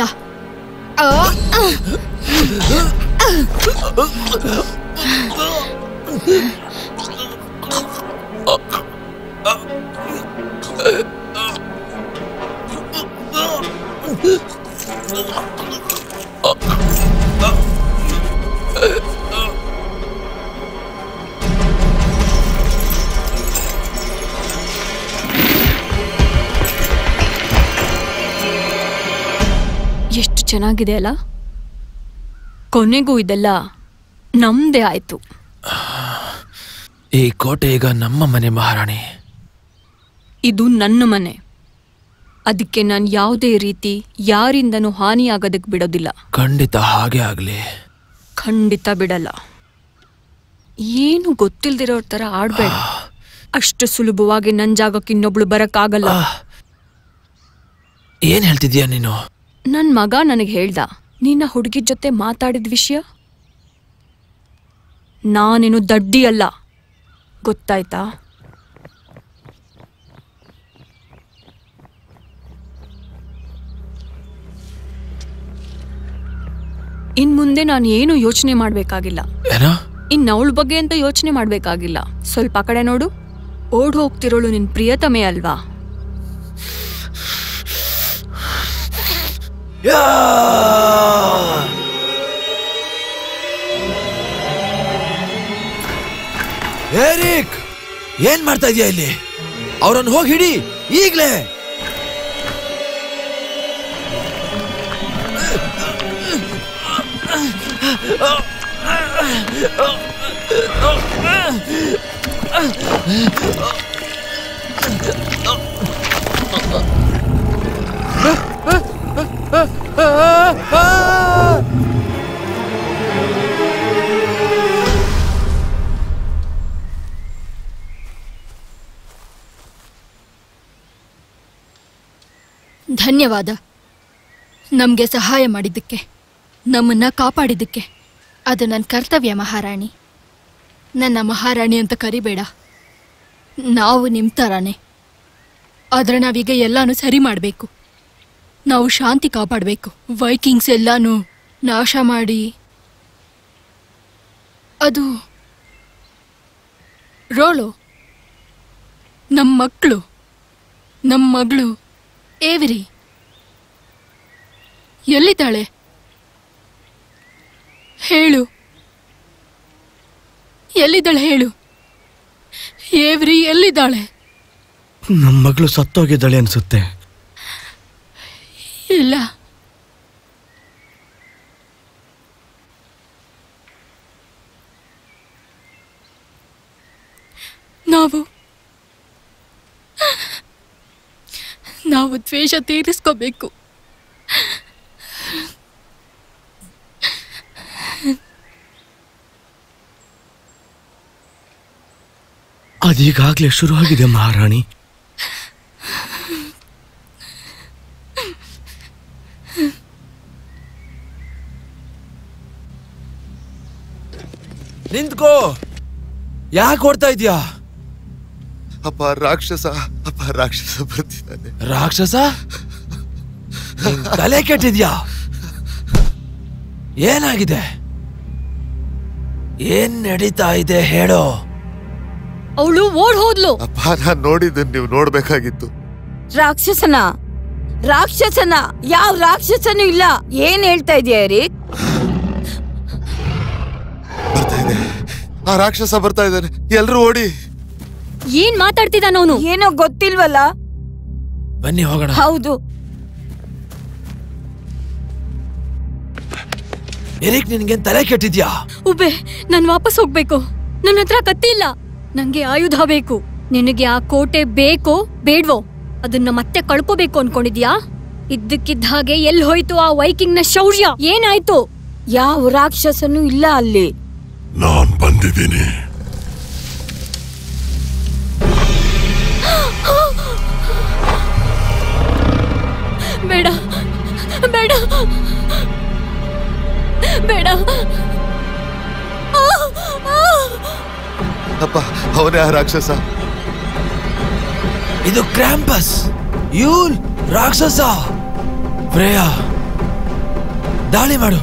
ಎಷ್ಟು ಚೆನ್ನಾಗಿದೆ ಅಲ್ಲ. ಕೊನೆಗೂ ಇದೆಲ್ಲ ನಮ್ದೇ ಆಯ್ತು. ಈ ಕೋಟೆ ಈಗ ನಮ್ಮ ಮನೆ ಮಹಾರಾಣಿ. ಇದು ನನ್ನ ಮನೆ. ಅದಕ್ಕೆ ನಾನು ಯಾವುದೇ ರೀತಿ ಯಾರಿಂದನೂ ಹಾನಿಯಾಗೋದಕ್ಕೆ ಬಿಡೋದಿಲ್ಲ. ಖಂಡಿತ ಹಾಗೆ ಆಗ್ಲಿ. ಖಂಡಿತ ಬಿಡಲ್ಲ. ಏನು ಗೊತ್ತಿಲ್ದಿರೋರ್ ತರ ಆಡ್ಬೇಡ. ಅಷ್ಟು ಸುಲಭವಾಗಿ ನನ್ನ ಜಾಗಕ್ಕೆ ಇನ್ನೊಬ್ಳು ಬರಕ್ಕಾಗಲ್ಲ. ಏನ್ ಹೇಳ್ತಿದ್ಯಾ ನೀನು? ನನ್ ಮಗ ನನಗೆ ಹೇಳ್ದ ನೀನ ಹುಡುಗಿ ಜೊತೆ ಮಾತಾಡಿದ ವಿಷಯ. ನಾನೇನು ದಡ್ಡಿ ಅಲ್ಲ, ಗೊತ್ತಾಯ್ತಾ? ಇನ್ ಮುಂದೆ ನಾನು ಏನು ಯೋಚನೆ ಮಾಡ್ಬೇಕಾಗಿಲ್ಲ. ಇನ್ನು ಅವಳ ಬಗ್ಗೆ ಅಂತ ಯೋಚನೆ ಮಾಡ್ಬೇಕಾಗಿಲ್ಲ. ಸ್ವಲ್ಪ ಕಡೆ ನೋಡು, ಓಡ್ ಹೋಗ್ತಿರೋಳು ನಿನ್ ಪ್ರಿಯತಮೆ ಅಲ್ವಾ? ಏರಿಕ್, ಏನ್ ಮಾಡ್ತಾ ಇದೀಯ ಇಲ್ಲಿ? ಅವರನ್ನು ಹೋಗಿ ಹಿಡಿ ಈಗ್ಲೇ. ಧನ್ಯವಾದ ನಮ್ಗೆ ಸಹಾಯ ಮಾಡಿದ್ದಕ್ಕೆ, ನಮ್ಮನ್ನ ಕಾಪಾಡಿದ್ದಕ್ಕೆ. ಅದು ನನ್ನ ಕರ್ತವ್ಯ ಮಹಾರಾಣಿ. ನನ್ನ ಮಹಾರಾಣಿ ಅಂತ ಕರಿಬೇಡ, ನಾವು ನಿಮ್ಮ ಥರಾನೇ. ಆದರೆ ನಾವೀಗ ಎಲ್ಲಾನು ಸರಿ ಮಾಡಬೇಕು. ನಾವು ಶಾಂತಿ ಕಾಪಾಡಬೇಕು. ವೈಕಿಂಗ್ಸ್ ಎಲ್ಲಾನು ನಾಶ ಮಾಡಿ ಅದು ರೋಳು ನಮ್ಮ ಮಗಳು ಏವಿರಿ ಎಲ್ಲಿದ್ದಾಳೆ ಹೇಳು? ಎಲ್ಲಿದ್ದಾಳೆ ಹೇಳು? ಏವ್ರಿ ಎಲ್ಲಿದ್ದಾಳೆ? ನಮ್ಮ ಮಗಳು ಸತ್ತೋಗಿದ್ದಾಳೆ ಅನ್ಸುತ್ತೆ. ಇಲ್ಲ, ನಾವು ದ್ವೇಷ ತೀರಿಸ್ಕೋಬೇಕು. ಅದೀಗಾಗ್ಲೇ ಶುರುವಾಗಿದೆ ಮಹಾರಾಣಿ. ನಿಂತ್ಕೋ, ಯಾಕೆ ಓಡ್ತಾ ಇದ್ಯಾ? ಅಪ್ಪ ರಾಕ್ಷಸ ಬರ್ತಿದ್ದಾನೆ. ರಾಕ್ಷಸ? ತಲೆ ಕೆಟ್ಟಿದ್ಯಾ? ಏನಾಗಿದೆ? ಏನ್ ನಡೀತಾ ಇದೆ ಹೇಳೋ? ಅವಳು ಓಡ್ ಹೋದ್ಲು. ಅಪ್ಪ ನಾನ್ ನೋಡಿದ್ದನ್ನು ನೀವು ನೋಡ್ಬೇಕಾಗಿತ್ತು. ರಾಕ್ಷಸನ ಯಾವ ರಾಕ್ಷಸನೂ ಇಲ್ಲ. ಏನ್ ಹೇಳ್ತಾ ಇದೀಯ ಎರಿಕ್? ಬರ್ತಾ ಇದೆ, ಆ ರಾಕ್ಷಸ ಬರ್ತಾ ಇದ್ದಾನೆ. ಎಲ್ರು ಓಡಿ. ಏನ್ ಮಾತಾಡ್ತಿದ್ದಾನ ಅವನು? ಏನೋ ಗೊತ್ತಿಲ್ವಲ್ಲ. ಬನ್ನಿ ಹೋಗೋಣ. ಹೌದು, ಎರಿಕ್ ನಿನ್ಗೇನ್ ತಲೆ ಕೆಟ್ಟಿದ್ಯಾ? ಉಬೆ, ನಾನ್ ವಾಪಸ್ ಹೋಗ್ಬೇಕು. ನನ್ನ ಹತ್ರ ಕತ್ತಿ ಇಲ್ಲ, ನಂಗೆ ಆಯುಧ ಬೇಕು. ನಿನಗೆ ಆ ಕೋಟೆ ಬೇಕೋ ಬೇಡ್ವೋ? ಅದನ್ನ ಮತ್ತೆ ಕಳ್ಕೋಬೇಕು ಅನ್ಕೊಂಡಿದ್ಯಾ? ಇದ್ದಕ್ಕಿದ್ದ ಹಾಗೆ ಎಲ್ಲಿ ಹೋಯ್ತು ಆ ವೈಕಿಂಗ್ ನ ಶೌರ್ಯ? ಏನಾಯ್ತು? ಯಾವ ರಾಕ್ಷಸನೂ ಇಲ್ಲ ಅಲ್ಲಿ. ನಾನ್ ಬಂದಿದ್ದೀನಿ. ಬೇಡ ಬೇಡ ಬೇಡ. ಅಪ್ಪ ಅವನೇ ಆ ರಾಕ್ಷಸ. ಇದು ಕ್ರಾಂಪಸ್, ಯೂಲ್ ರಾಕ್ಷಸ. ಫ್ರೇಯಾ, ದಾಳಿ ಮಾಡು.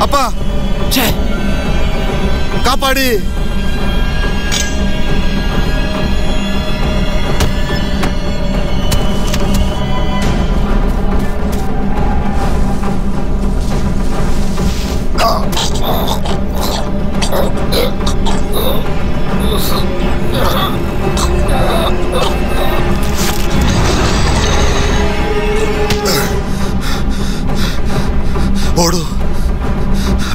ಅಪ್ಪ ಕಾಪಾಡಿ. ಓಡು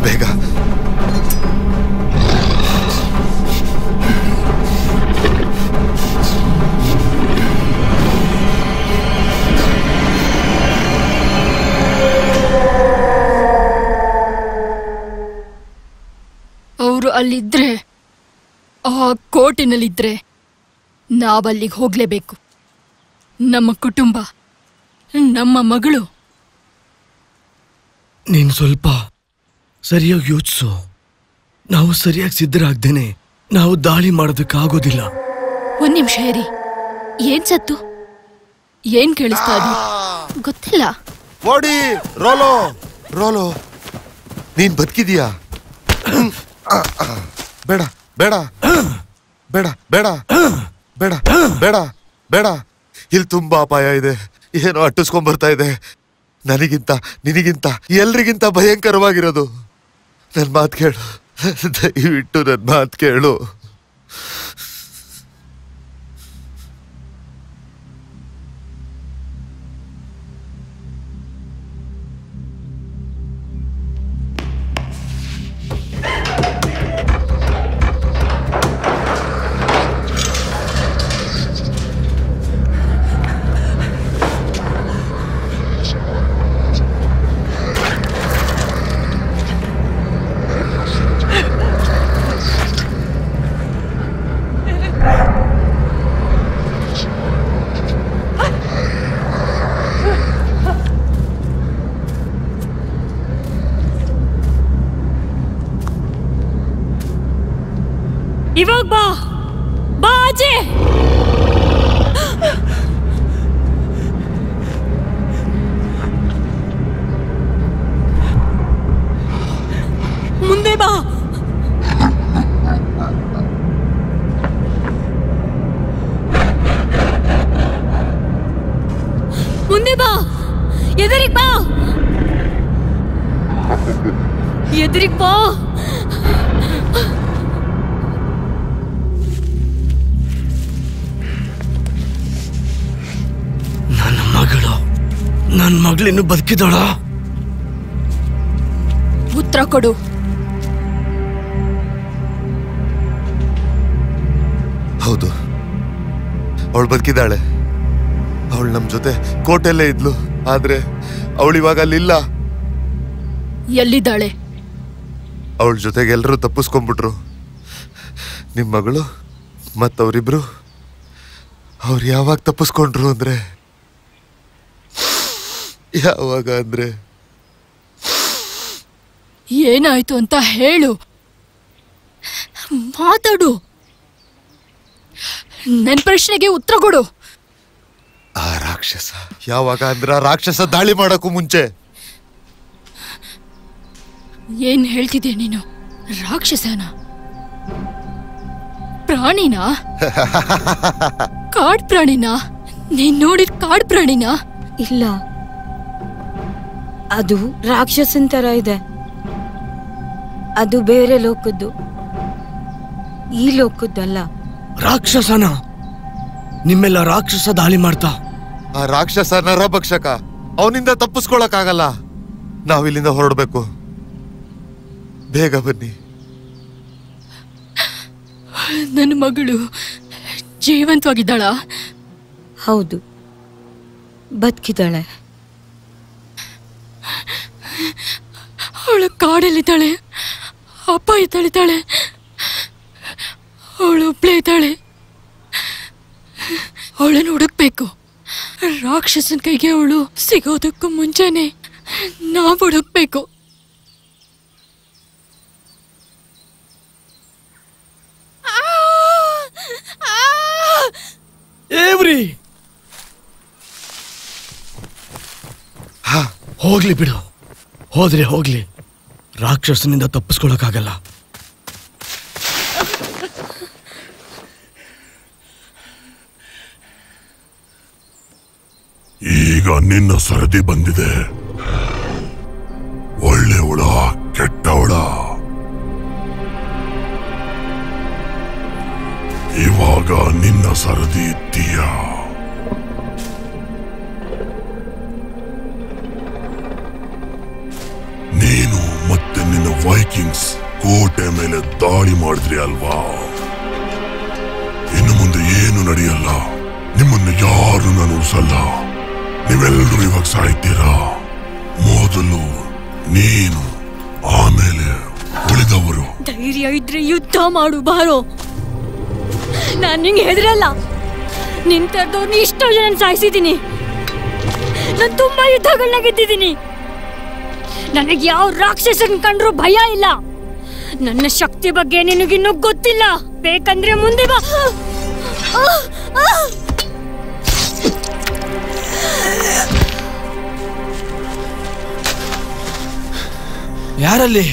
ಬೇಗ. ಅವರು ಅಲ್ಲಿದ್ರೆ, ಆ ಕೋಟೆನಲ್ಲಿದ್ರೆ ನಾವಲ್ಲಿಗೆ ಹೋಗ್ಲೇಬೇಕು. ನಮ್ಮ ಕುಟುಂಬ, ನಮ್ಮ ಮಗಳು. ನೀನು ಸ್ವಲ್ಪ ಸರಿಯಾಗಿ ಯೋಚಿಸು. ನಾವು ಸರಿಯಾಗಿ ಸಿದ್ಧರಾಗ್ದೇನೆ ನಾವು ದಾಳಿ ಮಾಡೋದಕ್ಕಾಗೋದಿಲ್ಲ. ಒಂದ್ ನಿಮಿಷ ಇರಿ. ಏನ್ ಸತ್ತು? ಏನ್ ಕೇಳಿಸ್ತಾ ಇದೆ ಗೊತ್ತಿಲ್ಲ. ಓಡಿ ರೋಲೋ. ರೋಲೋ, ನೀನ್ ಬದುಕಿದೀಯಾ? ಬೇಡ ಬೇಡ ಬೇಡ ಬೇಡ ಬೇಡ ಬೇಡ ಬೇಡ. ಇಲ್ಲಿ ತುಂಬಾ ಅಪಾಯ ಇದೆ. ಏನೋ ಅಟ್ಟಿಸ್ಕೊಂಡ್ ಬರ್ತಾ ಇದೆ. ನನಗಿಂತ ನಿನಗಿಂತ ಎಲ್ರಿಗಿಂತ ಭಯಂಕರವಾಗಿರೋದು. ನನ್ ಮಾತು ಕೇಳು, ದಯವಿಟ್ಟು ನನ್ ಮಾತು ಕೇಳು. ಇವಾಗ ಬಾ ಬಾ ಆಚೆ. ಮುಂದೆ ಬಾ. ಮುಂದೆ ಬಾ. ಎದುರಿಗೆ ಬಾ. ಎದುರಿಗೆ ಬಾ. ನನ್ನ ಮಗಳಿನ್ನು ಬದುಕಿದಳ? ಉತ್ತರ ಕೊಡು. ಹೌದು, ಅವಳು ಬದುಕಿದ್ದಾಳೆ. ಅವಳು ನಮ್ ಜೊತೆ ಕೋಟೆಲ್ಲೇ ಇದ್ಲು. ಆದ್ರೆ ಅವಳಿವಾಗ ಅಲ್ಲಿಲ್ಲ. ಎಲ್ಲಿದ್ದಾಳೆ? ಅವಳ ಜೊತೆಗೆ ಎಲ್ಲರೂ ತಪ್ಪಿಸ್ಕೊಂಡ್ಬಿಟ್ರು. ನಿಮ್ ಮಗಳು ಮತ್ತವರಿಬ್ರು. ಅವ್ರು ಯಾವಾಗ ತಪ್ಪಿಸ್ಕೊಂಡ್ರು ಅಂದ್ರೆ, ಯಾವಾಗ ಅಂದ್ರೆ, ಏನಾಯ್ತು ಅಂತ ಹೇಳು, ಮಾತಾಡು. ನನ್ ಪ್ರಶ್ನೆಗೆ ಉತ್ತರ ಕೊಡು. ಆ ರಾಕ್ಷಸ ಯಾವಾಗ ಅಂದ್ರ ರಾಕ್ಷಸ ದಾಳಿ ಮಾಡಕ್ಕೂ ಮುಂಚೆ. ಏನ್ ಹೇಳ್ತಿದ್ದೆ ನೀನು? ರಾಕ್ಷಸನ? ಪ್ರಾಣಿನಾ? ಕಾಡ್ ಪ್ರಾಣಿನಾ? ನೀನ್ ನೋಡಿದ ಕಾಡ್ ಪ್ರಾಣಿನಾ? ಇಲ್ಲ, ಅದು ರಾಕ್ಷಸನ್ ತರ ಇದೆ. ಅದು ಬೇರೆ ಲೋಕದ್ದು, ಈ ಲೋಕದ್ದಲ್ಲ. ರಾಕ್ಷಸನ? ನಿಮ್ಮೆಲ್ಲ ರಾಕ್ಷಸ ದಾಳಿ ಮಾಡ್ತಾ? ಆ ರಾಕ್ಷಸ ನರಭಕ್ಷಕ. ಅವನಿಂದ ತಪ್ಪಿಸ್ಕೊಳಕ್ಕಾಗಲ್ಲ. ನಾವಿಲ್ಲಿಂದ ಹೊರಡ್ಬೇಕು. ಬೇಗ ಬನ್ನಿ. ನನ್ನ ಮಗಳು ಜೀವಂತವಾಗಿದ್ದಾಳ? ಹೌದು, ಬದುಕಿದ್ದಾಳೆ. ಅವಳು ಕಾಡಲ್ಲಿದ್ದಾಳೆ, ಅಪ್ಪ ಇದ್ದಾಳಿದ್ದಾಳೆ, ಅವಳು ಒಬ್ಳೇ ಇದ್ದಾಳೆ. ಅವಳನ್ನು ಹುಡುಕ್ಬೇಕು. ರಾಕ್ಷಸನ ಕೈಗೆ ಅವಳು ಸಿಗೋದಕ್ಕೂ ಮುಂಚೆನೆ ನಾವು ಹುಡುಕ್ಬೇಕು. ಹೋಗ್ಲಿ ಬಿಡು, ಹೋದ್ರೆ ಹೋಗ್ಲಿ. ರಾಕ್ಷಸನಿಂದ ತಪ್ಪಿಸ್ಕೊಳಕ್ಕಾಗಲ್ಲ. ಈಗ ನಿನ್ನ ಸರದಿ ಬಂದಿದೆ. ಒಳ್ಳೆಯವಳ ಕೆಟ್ಟವಳ ಇವಾಗ ನಿನ್ನ ಸರದಿ ಇದ್ದೀಯ. ನೀನು ಮತ್ತೆ ನಿನ್ನ ವೈಕಿಂಗ್ಸ್ ಕೋಟೆ ಮೇಲೆ ದಾಳಿ ಮಾಡಿದ್ರಿ ಅಲ್ವಾ? ಇನ್ನು ಮುಂದೆ ಏನು ನಡೆಯಲ್ಲ. ನಿಮ್ಮನ್ನು ಯಾರು ನಾನು ಉಳಿಸಲ್ಲ. ನೀವೆಲ್ಲರೂ ಇವಾಗ ಸಾಯ್ತೀರಾ. ಮೊದಲು ನೀನು, ಆಮೇಲೆ ಉಳಿದವರು. ಧೈರ್ಯ ಇದ್ರೆ ಯುದ್ಧ ಮಾಡು ಬಾರೋ. ನಾನು ನಿಂಗೆ ಹೆದರಲ್ಲ. ನಿನ್ ತರದವ್ರನ್ನ ಇಷ್ಟೋ ಜನ ಸಾಯಿಸಿದ್ದೀನಿ. ನಾನು ತುಂಬಾ ಯುದ್ಧಗಳನ್ನ ಗೆದ್ದಿದ್ದೀನಿ. ನನಗೆ ಯಾವ ರಾಕ್ಷಸನ್ ಕಂಡ್ರೂ ಭಯ ಇಲ್ಲ. ನನ್ನ ಶಕ್ತಿ ಬಗ್ಗೆ ನಿನಗಿನ್ನೂ ಗೊತ್ತಿಲ್ಲ. ಬೇಕಂದ್ರೆ ಮುಂದೆ ಬಾ. ಯಾರಲ್ಲಿ?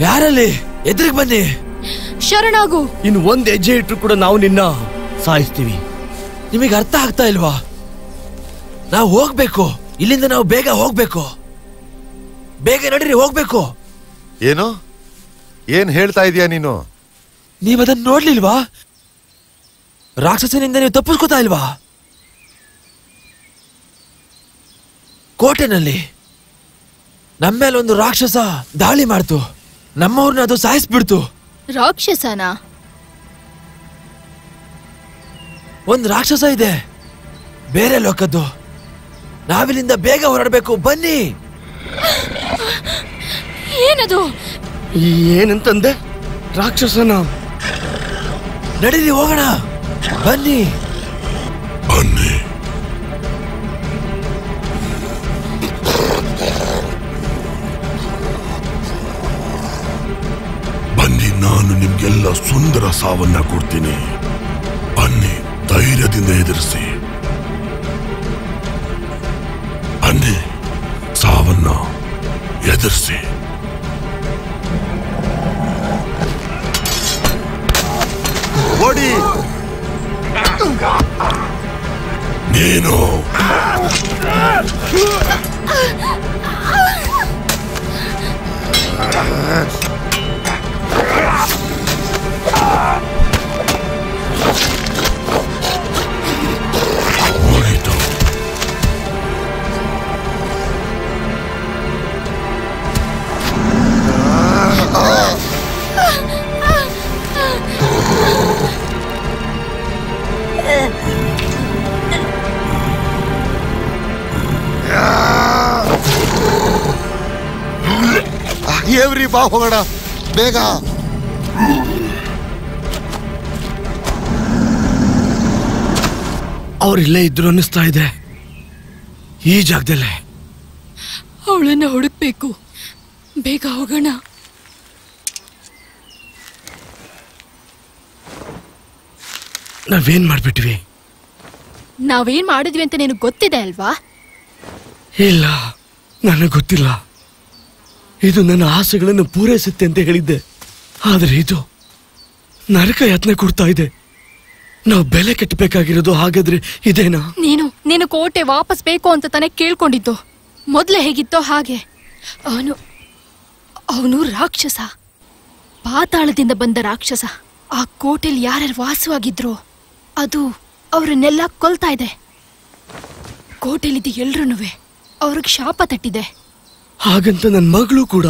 ಯಾರಲ್ಲಿ? ಎದುರಿಗೆ ಬನ್ನಿ. ಶರಣಾಗು. ಇನ್ನು ಒಂದ್ ಹೆಜ್ಜೆ ಇಟ್ರು ಕೂಡ ನಾವು ನಿನ್ನ ಸಾಯಿಸ್ತೀವಿ. ನಿಮಗೆ ಅರ್ಥ ಆಗ್ತಾ ಇಲ್ವಾ? ನಾವು ಹೋಗ್ಬೇಕು. ಇಲ್ಲಿಂದ ನಾವು ಬೇಗ ಹೋಗ್ಬೇಕು. ಬೇಗ ನಡೀರಿ, ಹೋಗ್ಬೇಕು. ಏನು ಏನ್ ಹೇಳ್ತಾ ಇದೀಯ ನೀನು? ನೀವದನ್ನ ನೋಡ್ಲಿಲ್ವಾ? ರಾಕ್ಷಸನಿಂದ ನೀವು ತಪ್ಪಿಸ್ಕೋತಾ ಇಲ್ವಾ? ಕೋಟೆನಲ್ಲಿ ನಮ್ಮೇಲೊಂದು ರಾಕ್ಷಸ ದಾಳಿ ಮಾಡ್ತು. ನಮ್ಮವ್ರನ್ನ ಅದು ಸಾಯಿಸ್ಬಿಡ್ತು. ರಾಕ್ಷಸನ? ಒಂದು ರಾಕ್ಷಸ ಇದೆ, ಬೇರೆ ಲೋಕದ್ದು. ನಾವಿಲ್ಲಿಂದ ಬೇಗ ಹೊರಡಬೇಕು. ಬನ್ನಿ. ಏನದು? ಏನಂತಂದೆ? ರಾಕ್ಷಸನ? ನಡೀರಿ, ಹೋಗೋಣ. ಬನ್ನಿ. ಬನ್ನಿ. ಬನ್ನಿ, ನಾನು ನಿಮ್ಗೆಲ್ಲ ಸುಂದರ ಸಾವನ್ನ ಕೊಡ್ತೀನಿ. ಬನ್ನಿ, ಧೈರ್ಯದಿಂದ ಎದುರಿಸಿ. ಬನ್ನಿ, ಸಾವನ್ನ ಎದುರಿಸಿ. ಓಡಿ. ನೀನು ಮುಗಿತು. ಏವ್ರಿ, ಬಾ ಹೋಗೋಣ ಬೇಗ. ಅವ್ರಿಲ್ಲೇ ಇದ್ರು ಅನ್ನಿಸ್ತಾ ಇದೆ, ಈ ಜಾಗದಲ್ಲೇ. ಅವಳನ್ನ ಹುಡುಕ್ಬೇಕು. ಬೇಗ ಹೋಗೋಣ. ನಾವೇನ್ ಮಾಡ್ಬಿಟ್ವಿ? ನಾವೇನ್ ಮಾಡಿದ್ವಿ ಅಂತ ನಿನಗೆ ಗೊತ್ತಿದೆ ಅಲ್ವಾ? ಇಲ್ಲ, ನನಗೆ ಗೊತ್ತಿಲ್ಲ. ಇದು ನನ್ನ ಆಸೆಗಳನ್ನು ಪೂರೈಸುತ್ತೆ ಅಂತ ಹೇಳಿದ್ದೆ, ಆದರೆ ಇದು ನರಕ ಯಾತನೆ ಕೊಡ್ತಾ ಇದೆ. ನಾವು ಬೆಲೆ ಕಟ್ಟಬೇಕಾಗಿರೋದು ಹಾಗಾದ್ರೆ ಇದೇನಾ? ನೀನು ಕೋಟೆ ವಾಪಸ್ ಬೇಕು ಅಂತ ತಾನೇ ಕೇಳ್ಕೊಂಡಿದ್ದು. ಮೊದ್ಲೇ ಹೇಗಿತ್ತೋ ಹಾಗೆ. ಅವನು ರಾಕ್ಷಸ, ಪಾತಾಳದಿಂದ ಬಂದ ರಾಕ್ಷಸ. ಆ ಕೋಟೆಯಲ್ಲಿ ಯಾರ್ಯಾರು ವಾಸವಾಗಿದ್ರು ಅದು ಅವ್ರನ್ನೆಲ್ಲ ಕೊಲ್ತಾ ಇದೆ. ಕೋಟೆಲಿದ್ದ ಎಲ್ರೂನುವೆ ಅವ್ರಿಗೆ ಶಾಪ ತಟ್ಟಿದೆ. ಹಾಗಂತ ನನ್ನ ಮಗಳು ಕೂಡ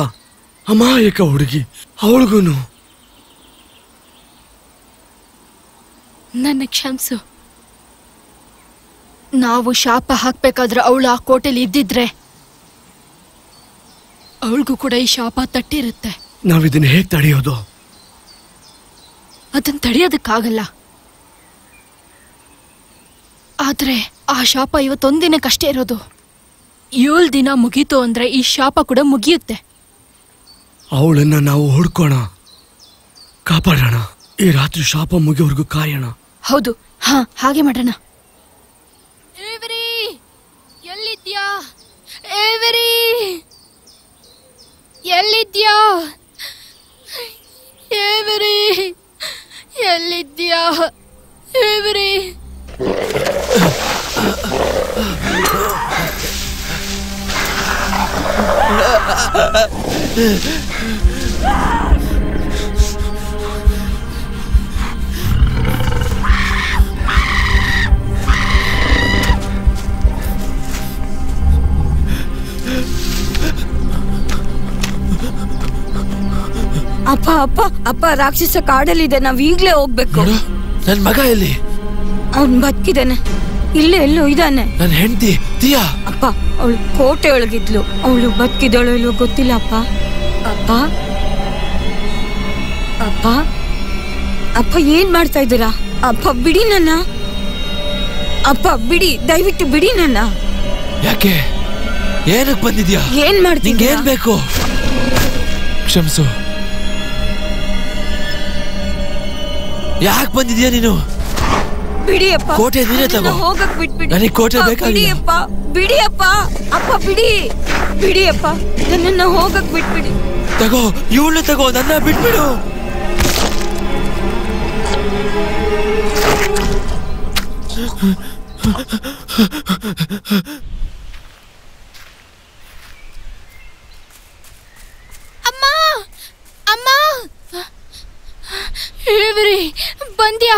ಅಮಾಯಕ ಹುಡುಗಿ, ಅವಳಿಗೂನು. ನನ್ನ ಕ್ಷಮಿಸು. ನಾವು ಶಾಪ ಹಾಕ್ಬೇಕಾದ್ರೆ ಅವಳು ಆ ಕೋಟೆಲಿ ಇದ್ದಿದ್ರೆ ಅವಳಿಗೂ ಕೂಡ ಈ ಶಾಪ ತಟ್ಟಿರುತ್ತೆ. ನಾವಿದನ್ನ ಹೇಗೆ ತಡೆಯೋದು? ಅದನ್ನ ತಡೆಯೋದಕ್ಕಾಗಲ್ಲ. ಆದ್ರೆ ಆ ಶಾಪ ಇವತ್ತೊಂದಿನಕ್ಕಷ್ಟೇ ಇರೋದು. 7 ದಿನ ಮುಗೀತು ಅಂದ್ರೆ ಈ ಶಾಪ ಕೂಡ ಮುಗಿಯುತ್ತೆ. ಅವಳನ್ನ ನಾವು ಹುಡ್ಕೋಣ, ಕಾಪಾಡೋಣ. ಈ ರಾತ್ರಿ ಶಾಪ ಮುಗಿಯೋವರೆಗೂ ಕಾಯೋಣ. ಹೌದು, ಹಾಗೆ ಮಾಡೋಣ. ಎಲ್ಲಿದ್ಯಾ ಏವರಿ? ಎಲ್ಲಿದ್ಯಾ ಏವರಿ? ಎಲ್ಲಿದ್ಯಾ ಏವರಿ? ಅಪ್ಪ ಅಪ್ಪ ಅಪ್ಪ, ರಾಕ್ಷಸ ಕಾಡಲ್ಲಿದೆ, ನಾವ್ ಈಗ್ಲೇ ಹೋಗ್ಬೇಕು. ನನ್ ಮಗ ಎಲ್ಲಿ? ಅವ್ನ್ ಬದುಕಿದಾನೆ, ಇಲ್ಲೇ ಎಲ್ಲೋ ಇದ್ದಾನೆ. ನನ್ ಹೆಂಡತಿ ದಿಯಾ? ಅಪ್ಪ, ಅವಳು ಕೋಟೆ ಒಳಗಿದ್ಲು, ಅವಳು ಬದುಕಿದಳು ಇಲ್ಲೋ ಗೊತ್ತಿಲ್ಲ ಅಪ್ಪ. ಅಪ್ಪ ಅಪ್ಪ ಅಪ್ಪ, ಏನ್ ಮಾಡ್ತಾ ಇದ್ದೀರಾ? ಅಪ್ಪ ಬಿಡಿ ನನ್ನ, ಅಪ್ಪ ಬಿಡಿ, ದಯವಿಟ್ಟು ಬಿಡಿ ನನ್ನ. ಯಾಕೆ? ಏನಕ್ಕೆ ಬಂದಿದ್ಯಾ? ಏನ್ ಮಾಡ್ತೀನಿ? ಏನ್ ಬೇಕು? ಕ್ಷಮಿಸು. ಯಾಕೆ ಬಂದಿದ್ಯಾ ನೀನು? ಬಿಡಿಯಪ್ಪ, ಕೋಟೆ ನೀನೇ ತಗೋ. ಹೋಗಕ್ ಬಿಟ್ಬಿಡಿ. ನನಗೆ ಕೋಟೆ ಬೇಕಾಗಿಲ್ಲ. ಬಿಡಿಯಪ್ಪ, ಬಿಡಿಯಪ್ಪ, ಅಪ್ಪ ಬಿಡಿ, ಬಿಡಿಯಪ್ಪ, ನನ್ನನ್ನ ಹೋಗಕ್ ಬಿಟ್ಬಿಡಿ. ತಗೋ, ಇವಳನ್ನ ತಗೋ, ನನ್ನ ಬಿಟ್ಬಿಡು. ಅಮ್ಮ ಅಮ್ಮ, ಏವರಿ ಬಂದ್ಯಾ?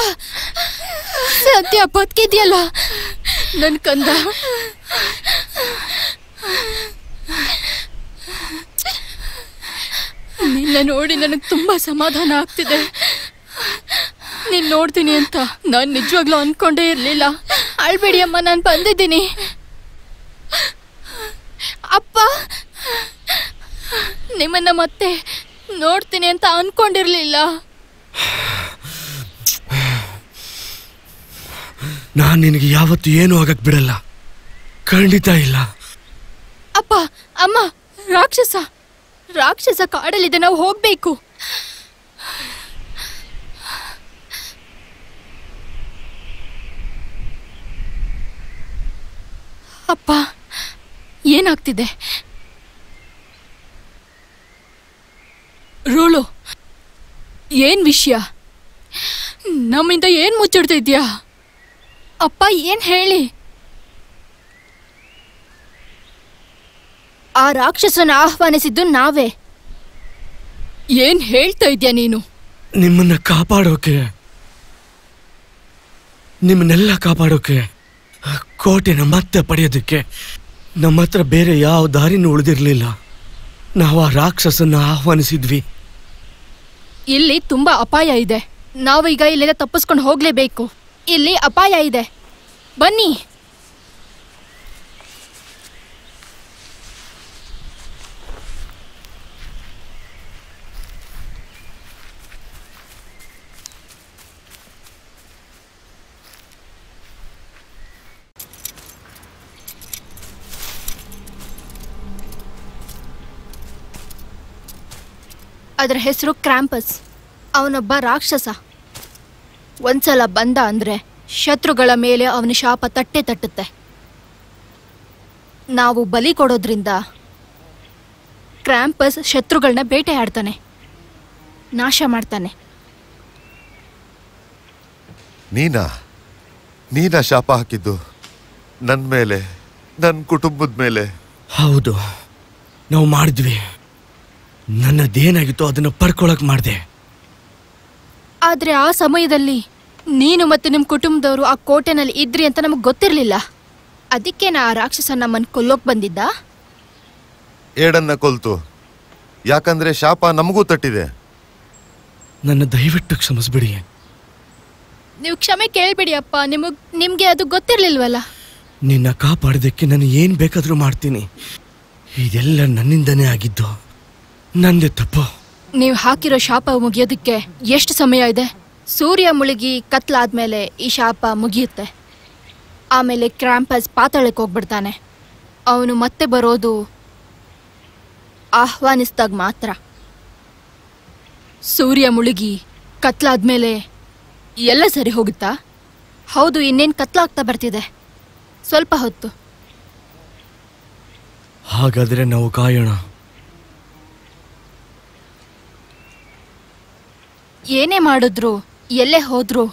ಸದ್ಯ ಬದುಕಿದ್ಯಲ್ಲ ನನ್ ಕಂದ. ನಿನ್ನ ನೋಡಿ ನನಗೆ ತುಂಬಾ ಸಮಾಧಾನ ಆಗ್ತಿದೆ. ನೀನ್ ನೋಡ್ತೀನಿ ಅಂತ ನಾನು ನಿಜವಾಗ್ಲೂ ಅನ್ಕೊಂಡೇ ಇರ್ಲಿಲ್ಲ. ಅಳ್ಬೇಡಿ ಅಮ್ಮ, ನಾನು ಬಂದಿದ್ದೀನಿ. ಅಪ್ಪ, ನಿಮ್ಮನ್ನ ಮತ್ತೆ ನೋಡ್ತೀನಿ ಅಂತ ಅನ್ಕೊಂಡಿರ್ಲಿಲ್ಲ. ನಾನ್ ನಿನಗೆ ಯಾವತ್ತು ಏನು ಆಗಕ್ ಬಿಡಲ್ಲ, ಖಂಡಿತ ಇಲ್ಲ. ಅಪ್ಪ ಅಮ್ಮ, ರಾಕ್ಷಸ ಕಾಡಲ್ಲಿದೆ, ನಾವು ಹೋಗ್ಬೇಕು. ಅಪ್ಪ, ಏನಾಗ್ತಿದೆ? ರೋಳು, ಏನ್ ವಿಷಯ? ನಮ್ಮಿಂದ ಏನ್ ಮುಚ್ಚಿಡ್ತಾ ಇದ್ಯಾ? ಅಪ್ಪ, ಏನ್ ಹೇಳಿ? ಆ ರಾಕ್ಷಸನ ಆಹ್ವಾನಿಸಿದ್ದು ನಾವೇ. ಏನ್ ಹೇಳ್ತಾ ಇದ್ಯಾ ನೀನು? ನಿಮ್ಮನ್ನ ಕಾಪಾಡೋಕೆ, ನಿಮ್ಮನ್ನೆಲ್ಲ ಕಾಪಾಡೋಕೆ, ಕೋಟೆನ ಮತ್ತೆ ಪಡೆಯೋದಕ್ಕೆ ನಮ್ಮ ಹತ್ರ ಬೇರೆ ಯಾವ ದಾರಿನೂ ಉಳಿದಿರ್ಲಿಲ್ಲ. ನಾವು ಆ ರಾಕ್ಷಸನ್ನ ಆಹ್ವಾನಿಸಿದ್ವಿ. ಇಲ್ಲಿ ತುಂಬಾ ಅಪಾಯ ಇದೆ. ನಾವೀಗ ಇಲ್ಲಿಂದ ತಪ್ಪಿಸ್ಕೊಂಡು ಹೋಗ್ಲೇಬೇಕು. ಇಲ್ಲಿ ಅಪಾಯ ಇದೆ, ಬನ್ನಿ. ಅದರ ಹೆಸರು ಕ್ರಾಂಪಸ್. ಅವನೊಬ್ಬ ರಾಕ್ಷಸ. ಒಂದ್ಸಲ ಬಂದ ಅಂದ್ರೆ ಶತ್ರುಗಳ ಮೇಲೆ ಅವನ ಶಾಪ ತಟ್ಟೆ ತಟ್ಟುತ್ತೆ. ನಾವು ಬಲಿ ಕೊಡೋದ್ರಿಂದ ಕ್ರಾಂಪಸ್ ಶತ್ರುಗಳನ್ನ ಬೇಟೆಯಾಡ್ತಾನೆ, ನಾಶ ಮಾಡ್ತಾನೆ. ನೀನಾ ಶಾಪ ಹಾಕಿದ್ದು ನನ್ನ ಮೇಲೆ, ನನ್ನ ಕುಟುಂಬದ ಮೇಲೆ? ಹೌದು, ನಾವು ಮಾಡಿದ್ವಿ. ನನ್ನದೇನಾಗಿತ್ತು ಅದನ್ನ ಪಡ್ಕೊಳಕ್ ಮಾಡಿದೆ. ಆದ್ರೆ ಆ ಸಮಯದಲ್ಲಿ ನೀನು ಮತ್ತೆ ನಿಮ್ ಕುಟುಂಬದವರು ಆ ಕೋಟೆನಲ್ಲಿ ಇದ್ರಿ ಅಂತ ನಮಗ್ ಗೊತ್ತಿರ್ಲಿಲ್ಲ. ಅದಕ್ಕೆ ಆ ರಾಕ್ಷಸ ನಮ್ಮನ್ ಕೊಲ್ಲೋಕ್ ಬಂದಿದ್ದ. ಏಡನ್ನ ಕೊಲ್ತು, ಯಾಕಂದ್ರೆ ಶಾಪ ನಮಗೂ ತಟ್ಟಿದೆ. ನನ್ನ ದಯವಿಟ್ಟು ಕ್ಷಮಿಸ್ಬಿಡಿ. ನೀವು ಕ್ಷಮೆ ಕೇಳ್ಬಿಡಿ ಅಪ್ಪ, ನಿಮ್ಗೆ ಅದು ಗೊತ್ತಿರ್ಲಿಲ್ವಲ್ಲ. ನಿನ್ನ ಕಾಪಾಡೋದಕ್ಕೆ ನಾನು ಏನ್ ಬೇಕಾದ್ರೂ ಮಾಡ್ತೀನಿ. ಇದೆಲ್ಲ ನನ್ನಿಂದನೇ ಆಗಿದ್ದು, ನಂದೇ ತಪ್ಪು. ನೀವು ಹಾಕಿರೋ ಶಾಪ ಮುಗಿಯೋದಕ್ಕೆ ಎಷ್ಟು ಸಮಯ ಇದೆ? ಸೂರ್ಯ ಮುಳುಗಿ ಕತ್ಲಾದ್ಮೇಲೆ ಈ ಶಾಪ ಮುಗಿಯುತ್ತೆ. ಆಮೇಲೆ ಕ್ರಾಂಪಸ್ ಪಾತಾಳಕ್ಕೆ ಹೋಗ್ಬಿಡ್ತಾನೆ. ಅವನು ಮತ್ತೆ ಬರೋದು ಆಹ್ವಾನಿಸಿದಾಗ ಮಾತ್ರ. ಸೂರ್ಯ ಮುಳುಗಿ ಕತ್ಲಾದ್ಮೇಲೆ ಎಲ್ಲ ಸರಿ ಹೋಗುತ್ತಾ? ಹೌದು, ಇನ್ನೇನು ಕತ್ಲಾಗ್ತಾ ಬರ್ತಿದೆ. ಸ್ವಲ್ಪ ಹೊತ್ತು. ಹಾಗಾದ್ರೆ ನಾವು ಕಾಯೋಣ. ಏನೇ ಮಾಡಿದ್ರು ಎಲ್ಲೇ ಹೋದ್ರು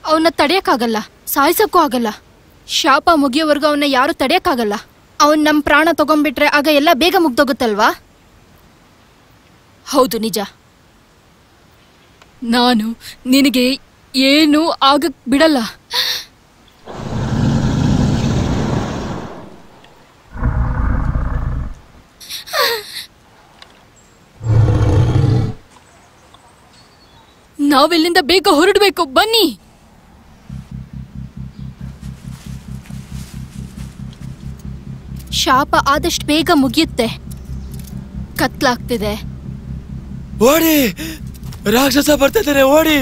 ಅವನ್ನ ತಡೆಯಕ್ಕಾಗಲ್ಲ, ಸಾಯಿಸಕ್ಕೂ ಆಗಲ್ಲ. ಶಾಪ ಮುಗಿಯೋವರೆಗೂ ಅವನ್ನ ಯಾರು ತಡೆಯಕ್ಕಾಗಲ್ಲ. ಅವನ್ ನಮ್ಮ ಪ್ರಾಣ ತಗೊಂಡ್ಬಿಟ್ರೆ ಆಗ ಎಲ್ಲ ಬೇಗ ಮುಗ್ದೋಗುತ್ತಲ್ವಾ? ಹೌದು, ನಿಜ. ನಾನು ನಿನಗೆ ಏನೂ ಆಗಕ್ ಬಿಡಲ್ಲ. ನಾವೆಲ್ಲಿಂದ ಬೇಗ ಹೊರಡ್ಬೇಕು, ಬನ್ನಿ. ಶಾಪ ಆದಷ್ಟು ಬೇಗ ಮುಗಿಯುತ್ತೆ. ಕತ್ಲಾಗ್ತಿದೆ. ಓಡಿ, ರಾಕ್ಷಸ ಬರ್ತಾ ಇದ್ದಾರೆ, ಓಡಿ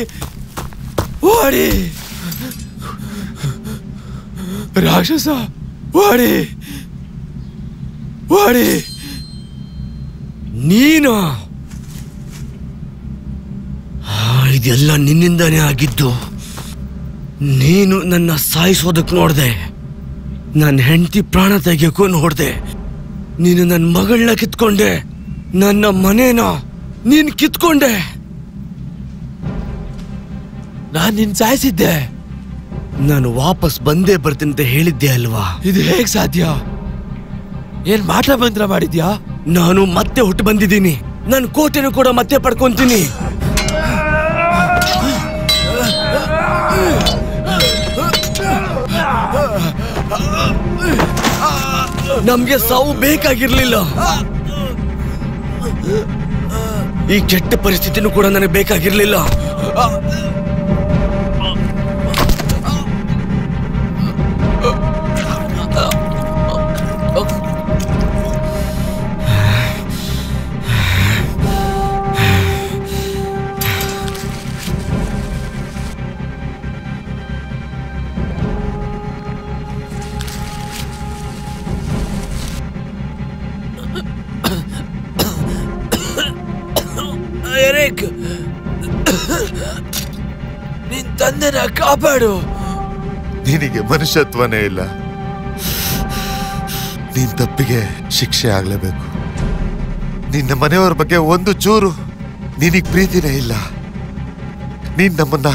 ಓಡಿ. ರಾಕ್ಷಸ, ಓಡಿ ಓಡಿ. ನೀನು ಇದೆಲ್ಲ ನಿನ್ನಿಂದಾನೇ ಆಗಿದ್ದು. ನೀನು ನನ್ನ ಸಾಯಿಸೋದಕ್ಕೆ ನೋಡ್ದೆ, ನನ್ನ ಹೆಂಡತಿ ಪ್ರಾಣ ತೆಗಿಯೋಕ್ಕೂ ನೋಡ್ದೆ. ನೀನು ನನ್ನ ಮಗಳನ್ನ ಕಿತ್ಕೊಂಡೆ, ನನ್ನ ಮನೇನ ನೀನ್ ಕಿತ್ಕೊಂಡೆ. ನಾನ್ ನಿನ್ ಸಾಯಿಸಿದ್ದೆ. ನಾನು ವಾಪಸ್ ಬಂದೇ ಬರ್ತೀನಿ ಅಂತ ಹೇಳಿದ್ದೆ ಅಲ್ವಾ? ಇದು ಹೇಗ್ ಸಾಧ್ಯ? ಏನ್ ಮಾಟ ಮಂತ್ರ ಮಾಡಿದ್ಯಾ? ನಾನು ಮತ್ತೆ ಹುಟ್ಟು ಬಂದಿದ್ದೀನಿ. ನನ್ನ ಕೋಟೆನೂ ಕೂಡ ಮತ್ತೆ ಪಡ್ಕೊಂತೀನಿ. ನಮ್ಗೆ ಸಾವು ಬೇಕಾಗಿರ್ಲಿಲ್ಲ. ಈ ಕೆಟ್ಟ ಪರಿಸ್ಥಿತಿನೂ ಕೂಡ ನನಗೆ ಬೇಕಾಗಿರ್ಲಿಲ್ಲ. ಎರಿಕ್, ನಿನ್ ತಂದೆನ ಕಾಪಾಡು. ನಿನಗೆ ಮನುಷ್ಯತ್ವನೇ ಇಲ್ಲ. ನಿನ್ ತಪ್ಪಿಗೆ ಶಿಕ್ಷೆ ಆಗ್ಲೇಬೇಕು. ನಿನ್ನ ಮನೆಯವರ ಬಗ್ಗೆ ಒಂದು ಚೂರು ನಿನಗ್ ಪ್ರೀತಿನೇ ಇಲ್ಲ. ನೀನ್ ನಮ್ಮನ್ನ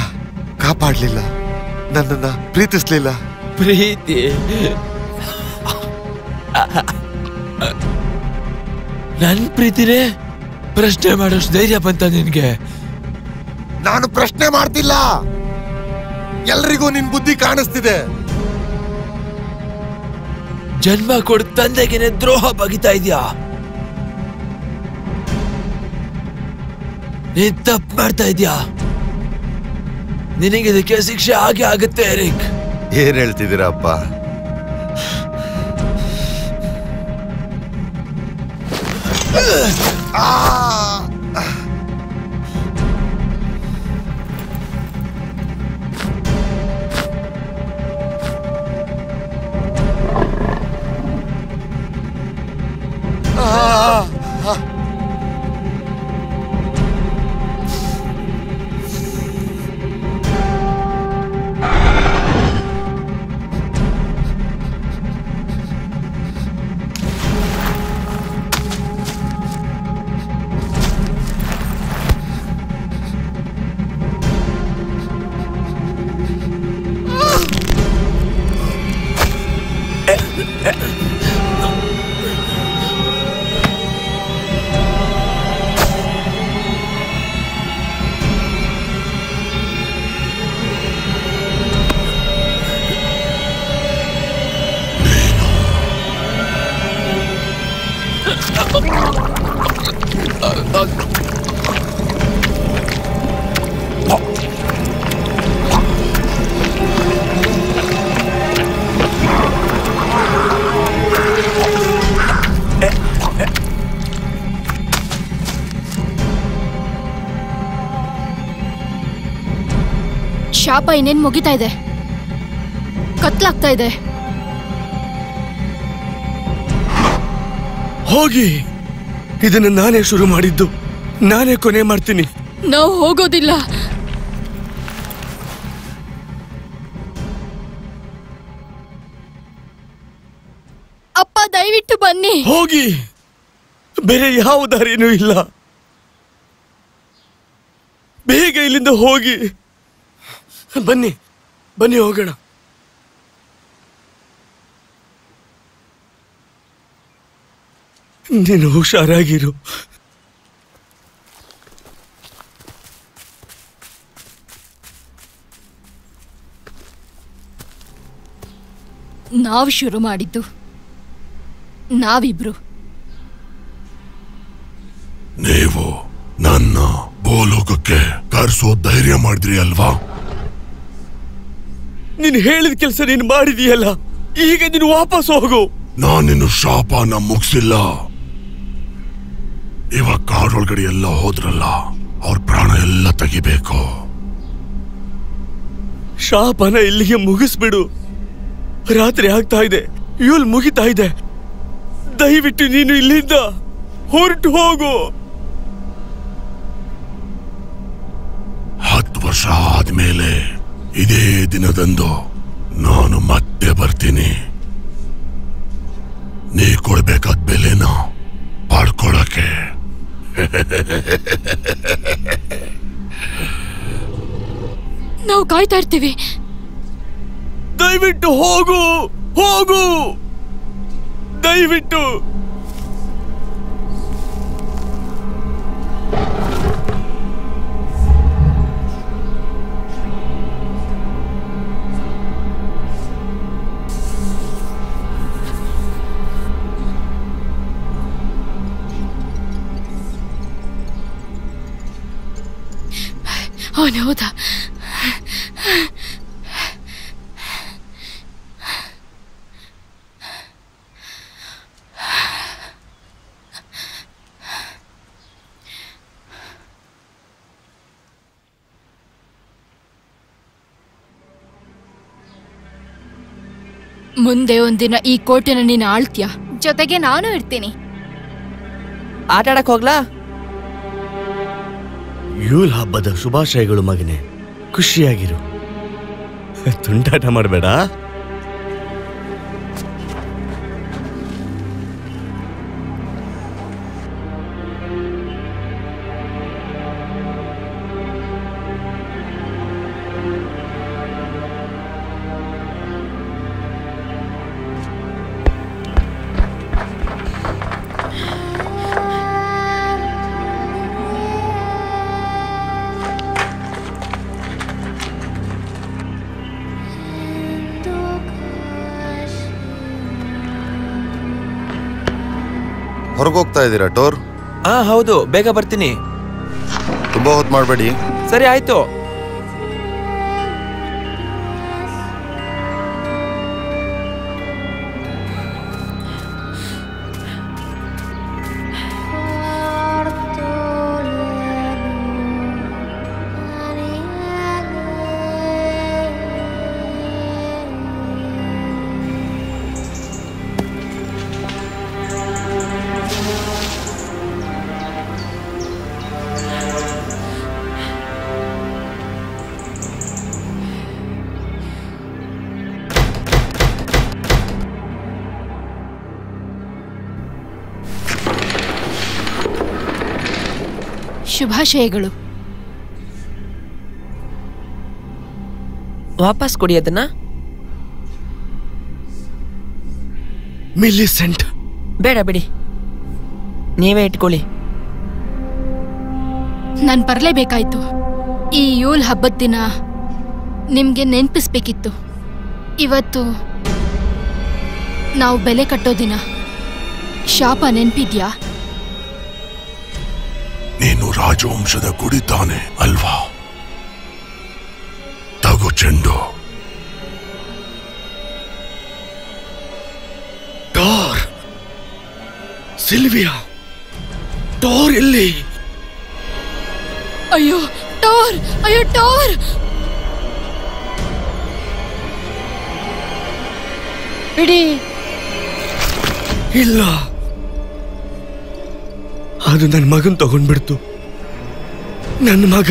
ಕಾಪಾಡ್ಲಿಲ್ಲ, ನನ್ನನ್ನ ಪ್ರೀತಿಸ್ಲಿಲ್ಲ. ಪ್ರೀತಿ? ನನ್ ಪ್ರೀತಿನೇ ಪ್ರಶ್ನೆ ಮಾಡೋಷ್ಟು ಧೈರ್ಯ ಬಂತ ನಿನ್ಗೆ? ನಾನು ಪ್ರಶ್ನೆ ಮಾಡ್ತಿಲ್ಲ. ಎಲ್ರಿಗೂ ನಿನ್ ಬುದ್ಧಿ ಕಾಣಿಸ್ತಿದೆ. ಜನ್ಮ ಕೊಡ ತಂದೆಗೆನೆ ದ್ರೋಹ ಬಗಿತಾ ಇದ್ಯಾ? ನೀನ್ ತಪ್ಪು ಮಾಡ್ತಾ ಇದ್ಯಾ. ನಿನಗೆ ಇದಕ್ಕೆ ಶಿಕ್ಷೆ ಹಾಗೆ ಆಗುತ್ತೆ ಎರಿಕ್. ಏನ್ ಹೇಳ್ತಿದ್ದೀರಾ ಅಪ್ಪ? ಶಾಪ ಇನ್ನೇನ್ ಮುಗಿತಾ ಇದೆ, ಕತ್ಲಾಗ್ತಾ ಇದೆ. ಹೋಗಿ, ಇದನ್ನ ನಾನೇ ಶುರು ಮಾಡಿದ್ದು, ನಾನೇ ಕೊನೆ ಮಾಡ್ತೀನಿ. ನಾವು ಹೋಗೋದಿಲ್ಲ. ಅಪ್ಪ, ಅಪ್ಪ ದಯವಿಟ್ಟು ಬನ್ನಿ. ಹೋಗಿ, ಬೇರೆ ಯಾವ ದಾರಿನೂ ಇಲ್ಲ. ಬೇಗ ಇಲ್ಲಿಂದ ಹೋಗಿ. ಬನ್ನಿ ಬನ್ನಿ ಹೋಗೋಣ. ನೀನು ಹುಷಾರಾಗಿರು. ನಾವು ಶುರು ಮಾಡಿದ್ದು ನಾವಿಬ್ರು. ನೀವು ನನ್ನ ಬೋಲೋಕಕ್ಕೆ ಕರ್ಸೋ ಧೈರ್ಯ ಮಾಡಿದ್ರಿ ಅಲ್ವಾ? ನೀನು ಹೇಳಿದ ಕೆಲಸ ನೀನು ಮಾಡಿದೀಯಲ್ಲ, ಈಗ ನೀನು ವಾಪಸ್ ಹೋಗು. ನಾನಿನ್ನು ಶಾಪನ ಮುಗಿಸಿಲ್ಲ. ಇವಾಗ ಕಾಡೊಳಗಡೆ ಎಲ್ಲ ಹೋದ್ರಲ್ಲ, ಅವ್ರ ಪ್ರಾಣ ಎಲ್ಲ ತೆಗಿಬೇಕು. ಶಾಪನ ಇಲ್ಲಿಗೆ ಮುಗಿಸ್ಬಿಡು. ರಾತ್ರಿ ಆಗ್ತಾ ಇದೆ, ಯೂಲ್ ಮುಗಿತಾ ಇದೆ. ದಯವಿಟ್ಟು ನೀನು ಇಲ್ಲಿಂದ ಹೊರಟು ಹೋಗು. 10 ವರ್ಷ ಆದ್ಮೇಲೆ ಇದೇ ದಿನದಂದು ನಾನು ಮತ್ತೆ ಬರ್ತೀನಿ. ನೀ ಕೊಡ್ಬೇಕಾದ ಬೆಲೆನ ಪಡ್ಕೊಳಕ್ಕೆ. ನಾವು ಕಾಯ್ತಾ ಇರ್ತೀವಿ. ದಯವಿಟ್ಟು ಹೋಗು ಹೋಗು, ದಯವಿಟ್ಟು. ಅವನು ಹೋದ. ಮುಂದೆ ಒಂದಿನ ಈ ಕೋಟೆನ ನೀನು ಆಳ್ತೀಯ. ಜೊತೆಗೆ ನಾನು ಇರ್ತೀನಿ. ಆಟ ಆಡಕ್ ಹೋಗ್ಲಾ? ಯೂಲ್ ಹಬ್ಬದ ಶುಭಾಶಯಗಳು ಮಗನೇ. ಖುಷಿಯಾಗಿರು, ತುಂಟಾಟ ಮಾಡಬೇಡ. ಹೊರಗೋಗ್ತಾ ಇದ್ದೀರಾ ಟೋರ್? ಹೌದು, ಬೇಗ ಬರ್ತೀನಿ. ತುಂಬಾ ಹೊತ್ತು ಮಾಡಬೇಡಿ. ಸರಿ ಆಯ್ತು. ಶುಭಾಶಯಗಳು. ವಾಪಸ್ ಕೊಡಿ ಅದನ್ನ. ಮಿಲಿಸೆಂಟ್, ಬೇಡ ಬಿಡಿ, ನೀವೇ ಇಟ್ಕೊಳ್ಳಿ. ನಾನು ಬರಲೇಬೇಕಾಯ್ತು. ಈ ಯೂಲ್ ಹಬ್ಬದ ದಿನ ನಿಮ್ಗೆ ನೆನಪಿಸ್ಬೇಕಿತ್ತು. ಇವತ್ತು ನಾವು ಬೆಲೆ ಕಟ್ಟೋ ದಿನ. ಶಾಪ ನೆನ್ಪಿದ್ಯಾ? ನೀನು ರಾಜವಂಶದ ಕುಡಿತಾನೆ ಅಲ್ವಾ? ತಗೋ ಚೆಂಡು. ಟೋರ್, ಸಿಲ್ವಿಯಾ, ಟೋರ್ ಎಲ್ಲಿ? ಅಯ್ಯೋ ಟೋರ್, ಅಯ್ಯೋ ಟೋರ್! ಬಿಡಿ. ಇಲ್ಲ, ಅದು ನನ್ನ ಮಗನ್ ತಗೊಂಡ್ಬಿಡ್ತು. ನನ್ನ ಮಗ.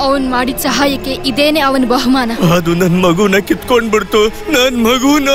ಅವನ್ ಮಾಡಿದ ಸಹಾಯಕ್ಕೆ ಇದೇನೆ ಅವನ ಬಹುಮಾನ. ಅದು ನನ್ನ ಮಗುನ ಕಿತ್ಕೊಂಡ್ಬಿಡ್ತು, ನನ್ನ ಮಗುನ.